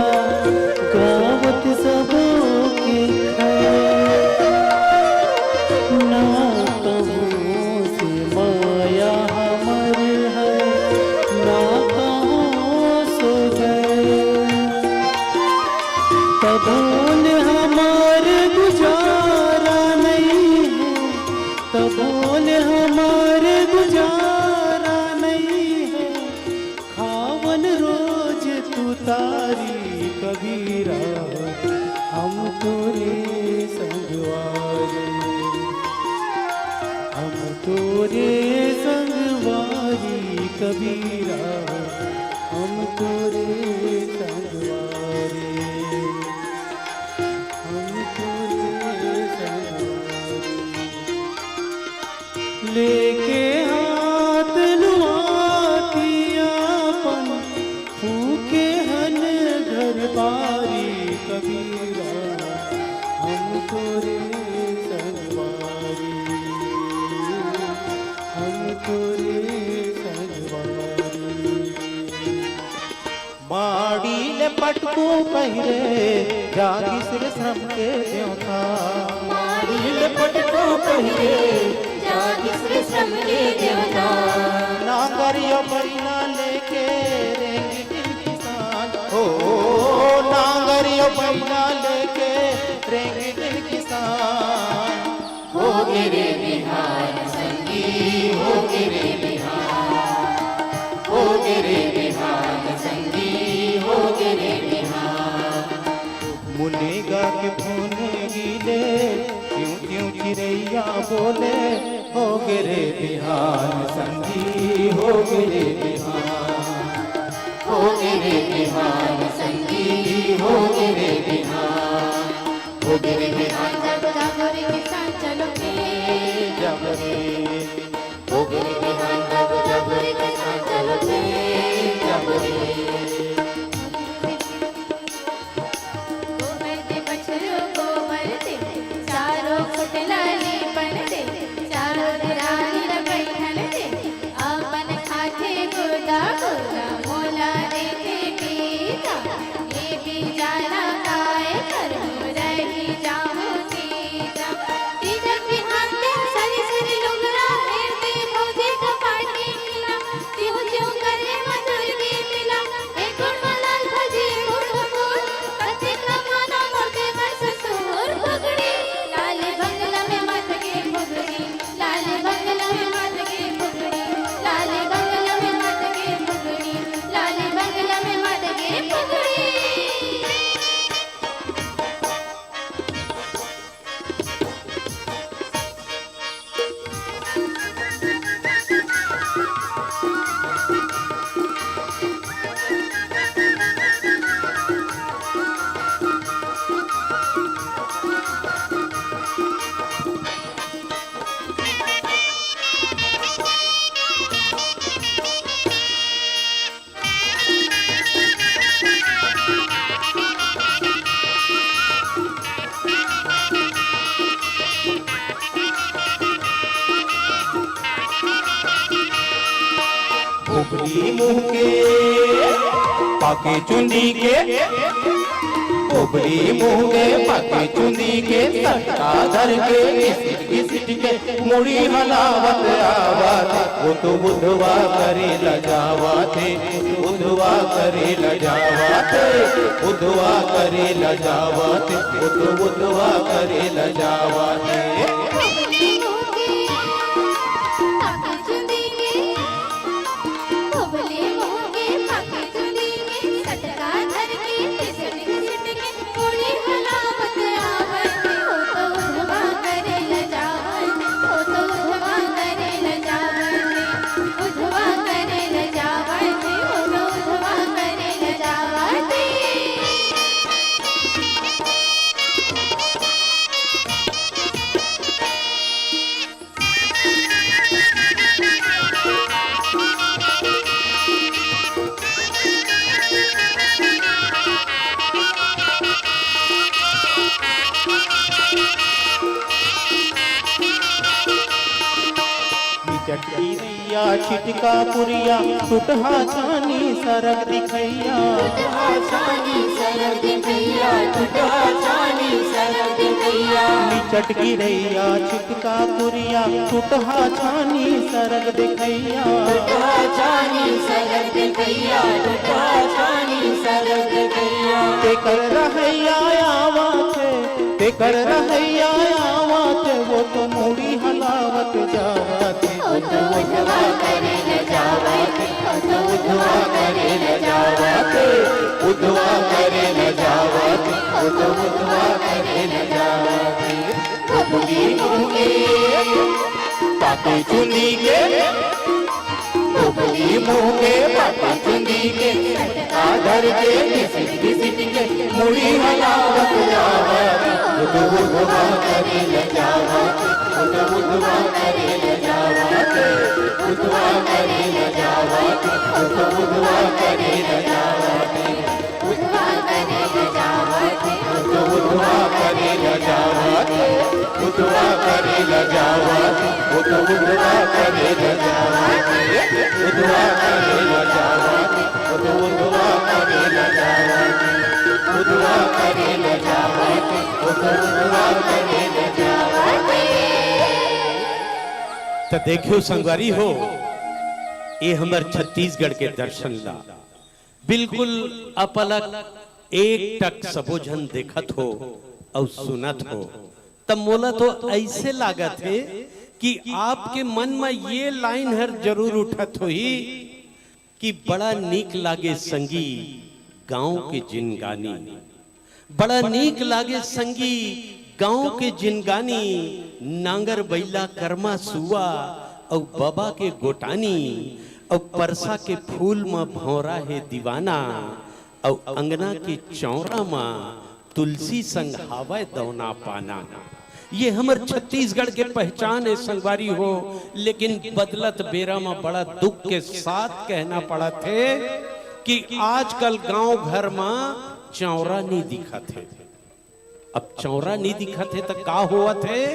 गावत सबों के ना कहूँ से माया हमर है, ना कहूँ सो गए, तबोल हमार गुजारा नहीं है, तबोल हमार गुजारा नहीं है, खावन रोज तू तारी कबीरा, हम तोरे संगवारी, हम तोरे संगवारी कबीरा, हम तोरे संगवारी, हम तोरे संगवारी। लेके हाथ लुआतियापन फूके हन घर बारी कबीरा, हम तोरे संगवारी, हम तोरे संगवारी। माड़ी ले पटको पहिरे जागी सिर श्रम के देवता, माड़ी ले पटको पहिरे जागी श्री श्रम के देवता, नागरिया परिना लेके रेंगे किसान, बैला लेके रेंगे दिन किसान हो गिरे बिहार संगी हो गिरे बिहार हो गिरे बिहार संगी हो गिरे बिहार मुनेगा के फूने गीले क्यों क्यों चिड़ैया बोले हो गिरे बिहार संगी हो गिरे बिहार हो गिरे बिहार संगी हो गिरे बिहार हो गिरे बिहार जबरे किसान चलो के जबरे हो गिरे बिहार जबरे किसान चलो के जबरे गोबर दे बछड़ों गोबर दे चारों फुटलाने पन दे चारों दरानी बैठन दे अपन खाते गोदा गोदा मोला देते पीता ये भी जाना काय कर रही जाऊं सीता तीजक बिहान दे सरी सरी लुगरा हेरते भौजी का पाटी मिला तिहु तिहु करे मधुर की मिला एक गुण मलाल भजी गुण गुण कते कमाना मोटे कर ससुर भगड़ी लाल बंगला में मत के भगड़ी लाल बंगला में मत के भगड़ी लाल बंगला में मत के भगड़ी लाल बंगला में मत के भगड़ी उबली मुंह के पाके चुंदी के उबली मुंह के पाके चुंदी के सटका धर के घिसिट के मुड़ी हलावत आवाज वो तो बुधवा करे लजावा थे बुधवा करे लजावा थे बुधवा करे लजावा थे वो तो बुधवा करे लजावा थे भोगली मोगे पाके चुंदी के भोगली मोगे पाके चुंदी के सटका धर के घिसट घिसट के मुड़ी हलावत आवत हो तो उधवा करे लजावत हो तो उधवा करे लजावत उधवा करे लजावत हो तो उधवा करे लजावत चटकी रिया छिटका पुरिया टूटहा छानी सरक दिखैया छानी सरग भैया टूटा छानी सरग भैया चटकी रैया छिटका पुरिया टूटहा छानी सरक दिखैया छानी सरग भैया टूटा छानी सरग भैया ते कर रहैया आवा थे ते कर रहैया आवा थे वो तो मुड़ी हलावत जावा थे हो तो उधवा करे न जावत हो तो उधवा करे न जावा थे उधवा करे न जावा थे वो तो उधवा करे न जावा थे उबली मुंगे पाके चुंदी के उबली मुंगे पाके चुंदी के आधर के घिसिट घिसिट के मुड़ी हलावत जावा वो तो उधवा करे न जावा थे वो तो उधवा करे न जावा थे उधवा करे न जावा थे वो तो उधवा करे न जावा थे उधवा करे न जावत वो तो उधवा करे न जावा थे उधवा करे न जावा थे वो तो उधवा करे न जावा थे उधवा करे न जावा थे वो तो उधवा करे न जावा थे उधवा करे न जावा थे वो तो उधवा करे न जावा थे। तो देखियो संगवारी हो ये हमार छत्तीसगढ़ के दर्शन ला बिल्कुल अपलक एक टक सबोझन देखत हो और सुनत हो, तब मोला तो ऐसे लागत है कि आपके मन में ये लाइन हर जरूर उठत होई कि बड़ा नीक लागे संगी गांव के जिनगानी, बड़ा नीक लागे संगी गांव के जिनगानी, नांगर बैला कर्मा सुआ और बाबा के गोटानी, और परसा के फूल में भौरा है दीवाना, और अंगना के चौरा में तुलसी संग हावय दौना पाना। ये हमर छत्तीसगढ़ के पहचान है संगवारी हो, लेकिन बदलत बेरा में बड़ा दुख के साथ कहना पड़ा थे कि आजकल गांव घर में चौरा नहीं दिखा थे। अब चौरा नहीं दिखा थे तो का हुआ थे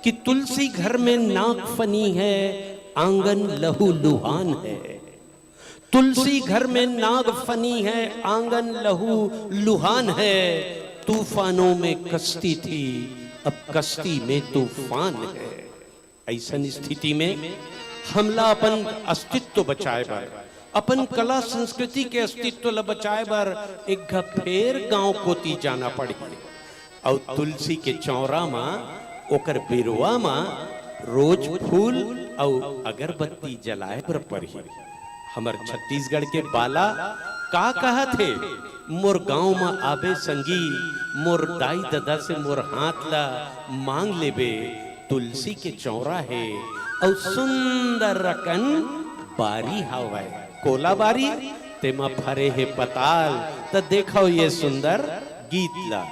कि तुलसी घर में नाक फनी है, आंगन लहू लुहान है। तुलसी घर में नाग फनी है, आंगन लहू लुहान है। तूफानों में कश्ती थी, अब कश्ती में तूफान है। ऐसन स्थिति में हमला अपन अस्तित्व बचाए बर, अपन कला संस्कृति के अस्तित्व ल बचाए बर एक फेर गांव कोती जाना पड़ी, और तुलसी के चौरा में ओकर बिरुआ में रोज फूल और अगरबत्ती जलाए पर पड़ी। हमर छत्तीसगढ़ के बाला का कहा थे, मोर गांव में आबे संगी, मोर दाई दादा से मोर हाथ ला मांग लेबे। तुलसी के चौरा है और सुंदर रकन बारी हवाए, कोला बारी तेमा फरे है पताल। तो देखो ये सुंदर गीत ला।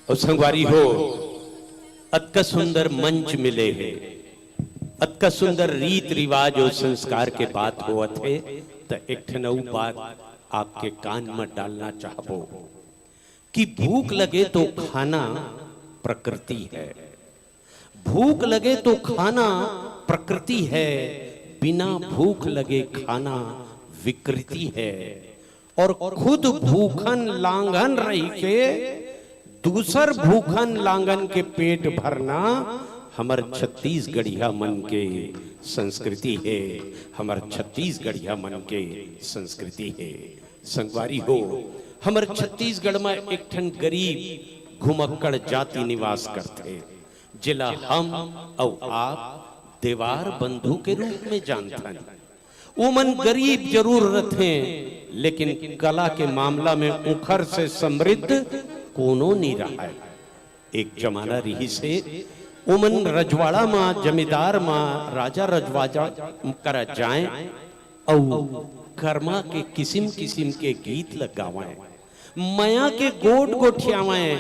और संगवारी हो अतका सुंदर मंच मिले है, अतका सुंदर रीत रिवाज और संस्कार के बात होत है। तो एक ठनऊ बात आपके कान में डालना चाहबो कि भूख लगे तो खाना प्रकृति है, भूख लगे तो खाना प्रकृति है, बिना भूख लगे खाना विकृति है। और खुद भूखन लांघन रही के दूसर भूखन लांघन के पेट भरना हमर छत्तीसगढ़िया मन के संस्कृति है, हमर छत्तीसगढ़िया मन के संस्कृति है। संगवारी हो हमर छत्तीसगढ़ में एक ठन गरीब घुमक्कड़ जाति निवास करते, जिला हम और आप देवार बंधु के रूप में जानते। वो मन गरीब जरूर रहते, लेकिन कला के मामला में उखर से समृद्ध कोनो नहीं रहा है। एक जमाना रही से उमन रजवाड़ा में जमींदार में राजा रजवाजा कर जाए और कर्मा के किस्म किस्म के गीत लगावाए, माया के गोट गोठियावाए,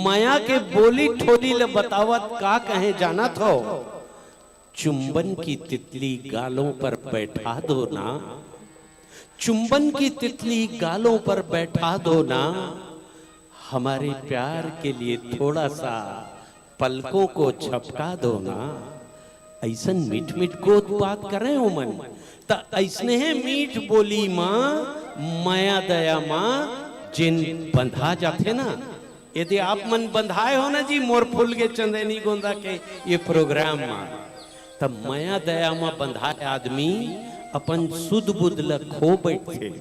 माया के बोली ठोली ले बतावत का कहे जाना थो। चुंबन की तितली गालों पर बैठा दो ना, चुंबन की तितली गालों पर बैठा दो ना, हमारे प्यार के लिए थोड़ा सा पलकों को झपका दो ना। ऐसन मीठ मीठ गोद बात करे हो मन त ऐसने है मीठ बोली माँ माया दया माँ जिन बंधा जाते ना। यदि आप मन बंधाए हो ना जी मोर फूल के चंदनी गोंदा के ये प्रोग्राम में, तब माया दया माँ बंधाए आदमी अपन सुध बुध ल खो बैठे,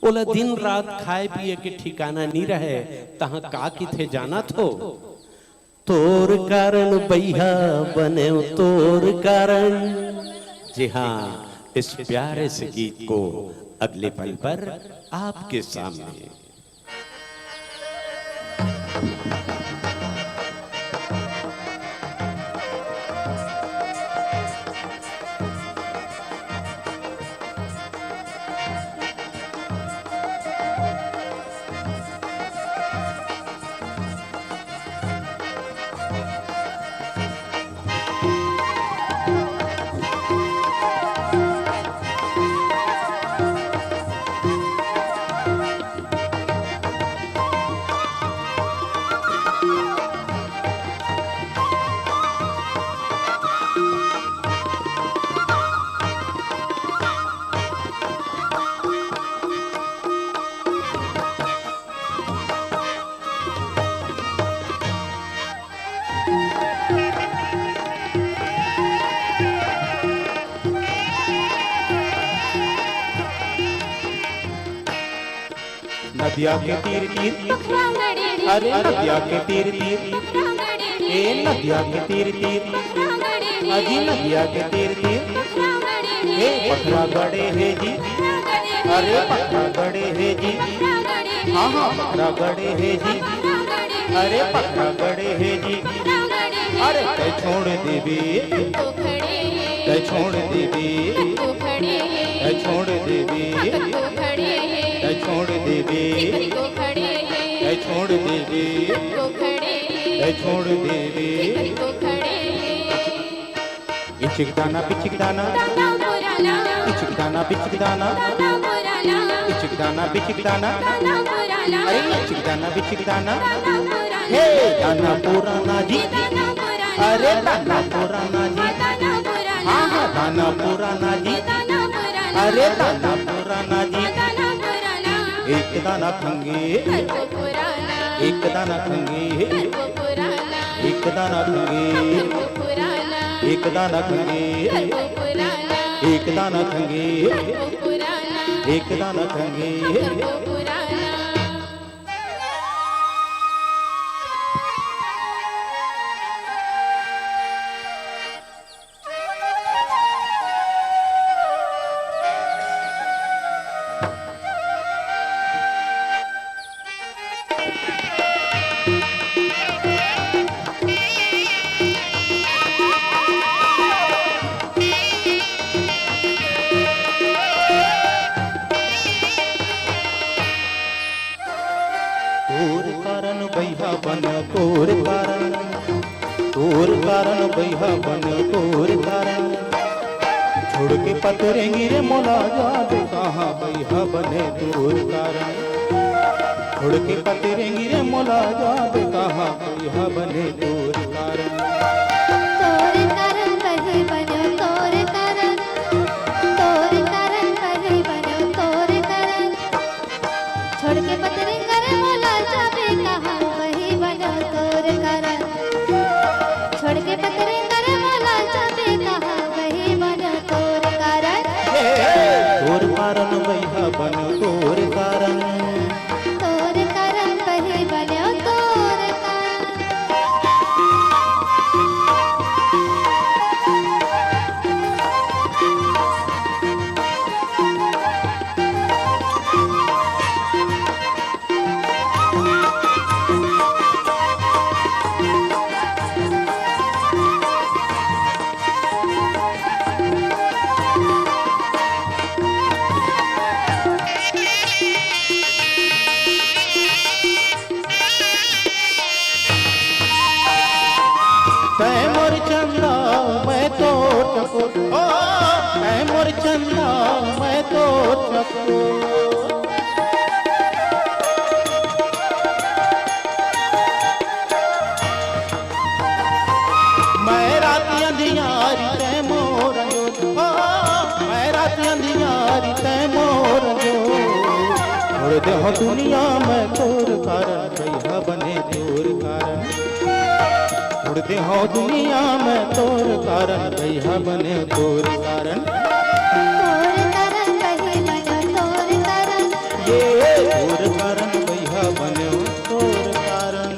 ओला दिन रात खाए पिए के ठिकाना नहीं रहे, तहाँ का किथे जाना थो। तोर कारण बैहा बने तोर कारण। जी हाँ, इस प्यारे से गीत को अगले पल पर आपके सामने नदिया के तीर तीर, अरे नदिया के तीर तीर, ए नदिया के तीर तीर, अजी नदिया के तीर तीर, ए पथरा गड़े है जी, अरे पथरा गड़े है जी, हाँ हाँ पथरा गड़े है जी, अरे पथरा गड़े है जी, अरे तय छोड़ देवी, तय छोड़ देवी, तय छोड़ देवी, तय छोड़ देवी, तय छोड़ देवी, तय छोड़ देवी। इचिक दाना पिचिक दाना, इचिक दाना पिचिक दाना, इचिक दाना पिचिक दाना, अरे इचिक दाना पिचिक दाना, हे दाना पुराना जी, अरे दाना पुराना जी, हाँ हाँ दाना पुराना जी, अरे दाना पुराना जी। एक दाना खंगे, एक दाना खंगे, एक दाना खंगे, एक दाना खंगे, एक दाना खंगे, एक दाना खंगे। बैहा बन तोर कारण बैहा बन तोर कारण छोड़ के पतरेंगी रे मोला जाबे कहाँ बैहा बने तोर कारण छोड़ के पतरेंगी रे मोला जाबे कहाँ बैहा बने तोर कारण तोर कारण कहीं बनो तोर कारण कहीं बनो तोर कारण छोड़ के पतरे करे मोला जाबे कहाँ वही बनो तोर कारण छोड़ के पतरे करे मोला जाबे कहाँ वही बनो तोर कारण तोर कारण बैहा बन तोर कारण कहीं बनो तोर कारण तै मोर चंदा मैं तो चको तै मोर चंदा मैं तो चको मैं रात अंधियारी तै मोर मैं रात अंधियारी तै मोर छोड़ दे हो दुनिया में तोर कारण बैहा बने तोर कारण छोड़ दे हो दुनिया में तोर कारण बैहा बने तोर कारण कहीं बनो तोर कारण ये तोर कारण बैहा बने तोर कारण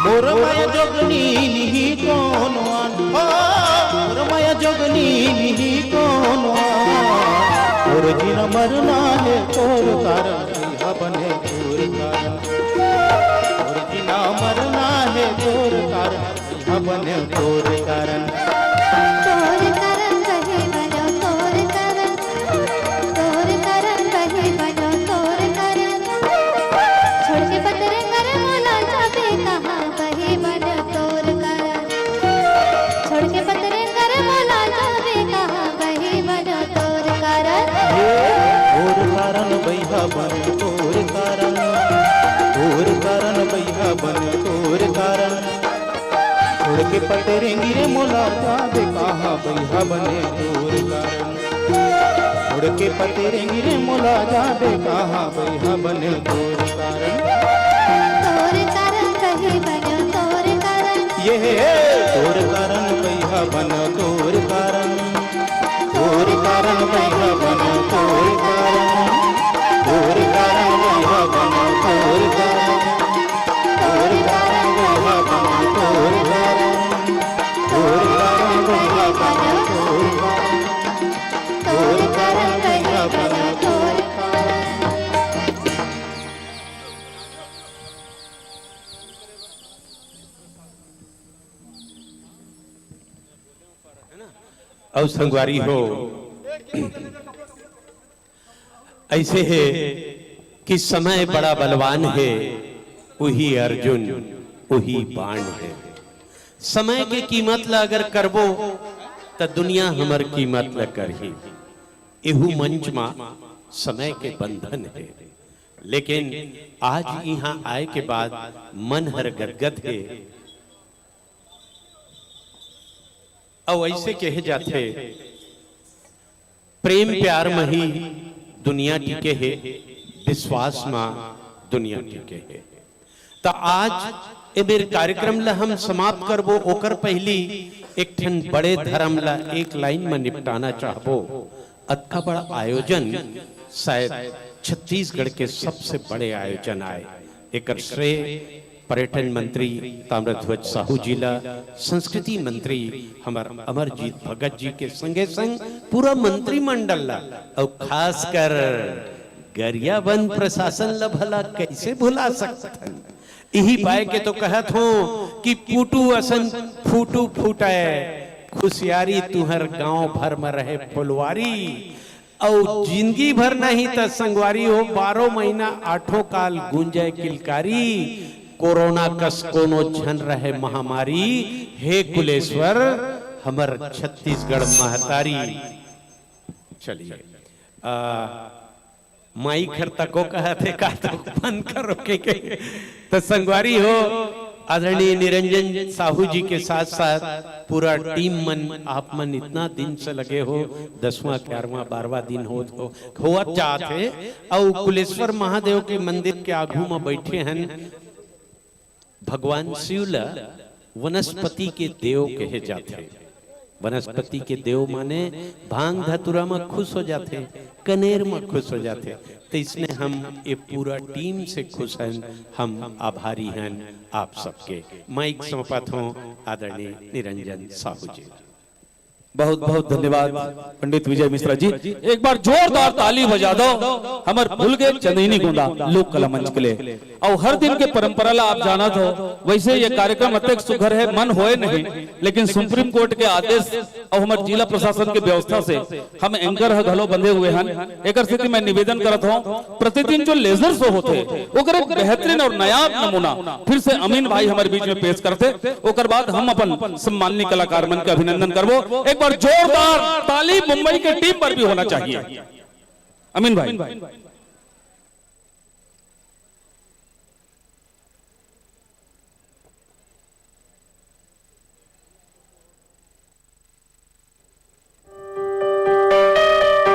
मोरमाया जोगनी निही कोनवान मोरमाया जोगनी निही कोनवान और जिन मरना है तोर कारण बैहा बने तोर कारण और जिना मरना है तोर कारण बैहा बने तोर कारण कहीं बनो तोर कारण कहीं बनो तोर कारण छोड़ के पतरे करे मोला जाबे कहाँ वही बनो तोर कारण छोड़ के पतरे करे मोला जाबे कहाँ वही बनो तोर कारण तोर कारण बैहा बन तोर कारण बैहा बन तोर कारण छोड़ के पतरेंगी रे मोला जाबे कहाँ बैहा बने तोर कारण छोड़ के पतरेंगी रे मोला जाबे कहाँ बैहा बने तोर कारण तोर कारण और संगवारी हो, ऐसे है कि समय बड़ा बलवान है, वही अर्जुन वही बाण है। समय के कीमत ला अगर करबो तो दुनिया हमर कीमत ला करही। एहू मंच मा समय के बंधन है, लेकिन आज यहाँ आए के बाद मन हर गदगद है। और ऐसे कहे जाते प्रेम प्यार में ही दुनिया टिके है, विश्वास में दुनिया टिके है। तो आज ए बेर कार्यक्रम ला हम समाप्त करबो, ओकर पहली एक ठन बड़े धर्म ला एक लाइन में निपटाना चाहबो। अतका बड़ा आयोजन शायद छत्तीसगढ़ के सबसे बड़े आयोजन आए। एक श्रेय पर्यटन मंत्री ताम्रध्वज साहू जी ला, संस्कृति मंत्री हमार अमरजीत भगत जी के संगे संग पूरा मंत्रिमंडल ला, और खासकर गरियाबंद प्रशासन ला भला कैसे भुला सकथन। यही पाए के तो कहत हो कि पूटू असन फूटू फूटे, खुशियारी तुहर गांव भर में रहे फुलवारी। और जिंदगी भर नहीं तो संगवारी हो, 12 महीना 8 काल गूंजे किलकारी। कोरोना कस कोनो झन रहे महामारी, हे कुलेश्वर हमर छत्तीसगढ़ महतारी। चलिए माई खर तको कहते का तो बंद कर रोके के। तो संगवारी हो, आदरणीय निरंजन साहू जी के साथ साथ पूरा टीम मन, आप मन इतना दिन से लगे हो, 10वां 11वां 12वां दिन हो जाते। और कुलेश्वर महादेव के मंदिर के आगू में बैठे हैं भगवान शिवला वनस्पति के देव कहे जाते। वनस्पति के देव माने भांग धतुरा में खुश हो जाते, कनेर में खुश हो जाते। तो इसमें हम ये पूरा टीम से खुश हैं, हम आभारी हैं आप सबके। माइक समर्पित हो आदरणीय निरंजन साहू जी। बहुत बहुत धन्यवाद पंडित विजय मिश्रा जी। एक बार जोरदार ताली बजा दो हमार भूल गए चंदनी गोंदा लोक कला मंच के लिए। और हर दिन के परंपरा ला आप जाना हो, वैसे ये कार्यक्रम अत्यंत सुघर है, मन होए नहीं, लेकिन सुप्रीम कोर्ट के आदेश और हमारे जिला प्रशासन की व्यवस्था से हम एंकर घलो बंधे हुए हैं। एक स्थिति में निवेदन करत हूँ, प्रतिदिन जो लेजर शो होते ओकर एक बेहतरीन और नया नमूना फिर से अमीन भाई हमारे बीच में पेश करते, ओकर बाद हम अपन सम्माननीय कलाकार मन के अभिनंदन करबो। एक बार जोरदार ताली मुंबई के टीम पर भी होना चाहिए। अमीन भाई।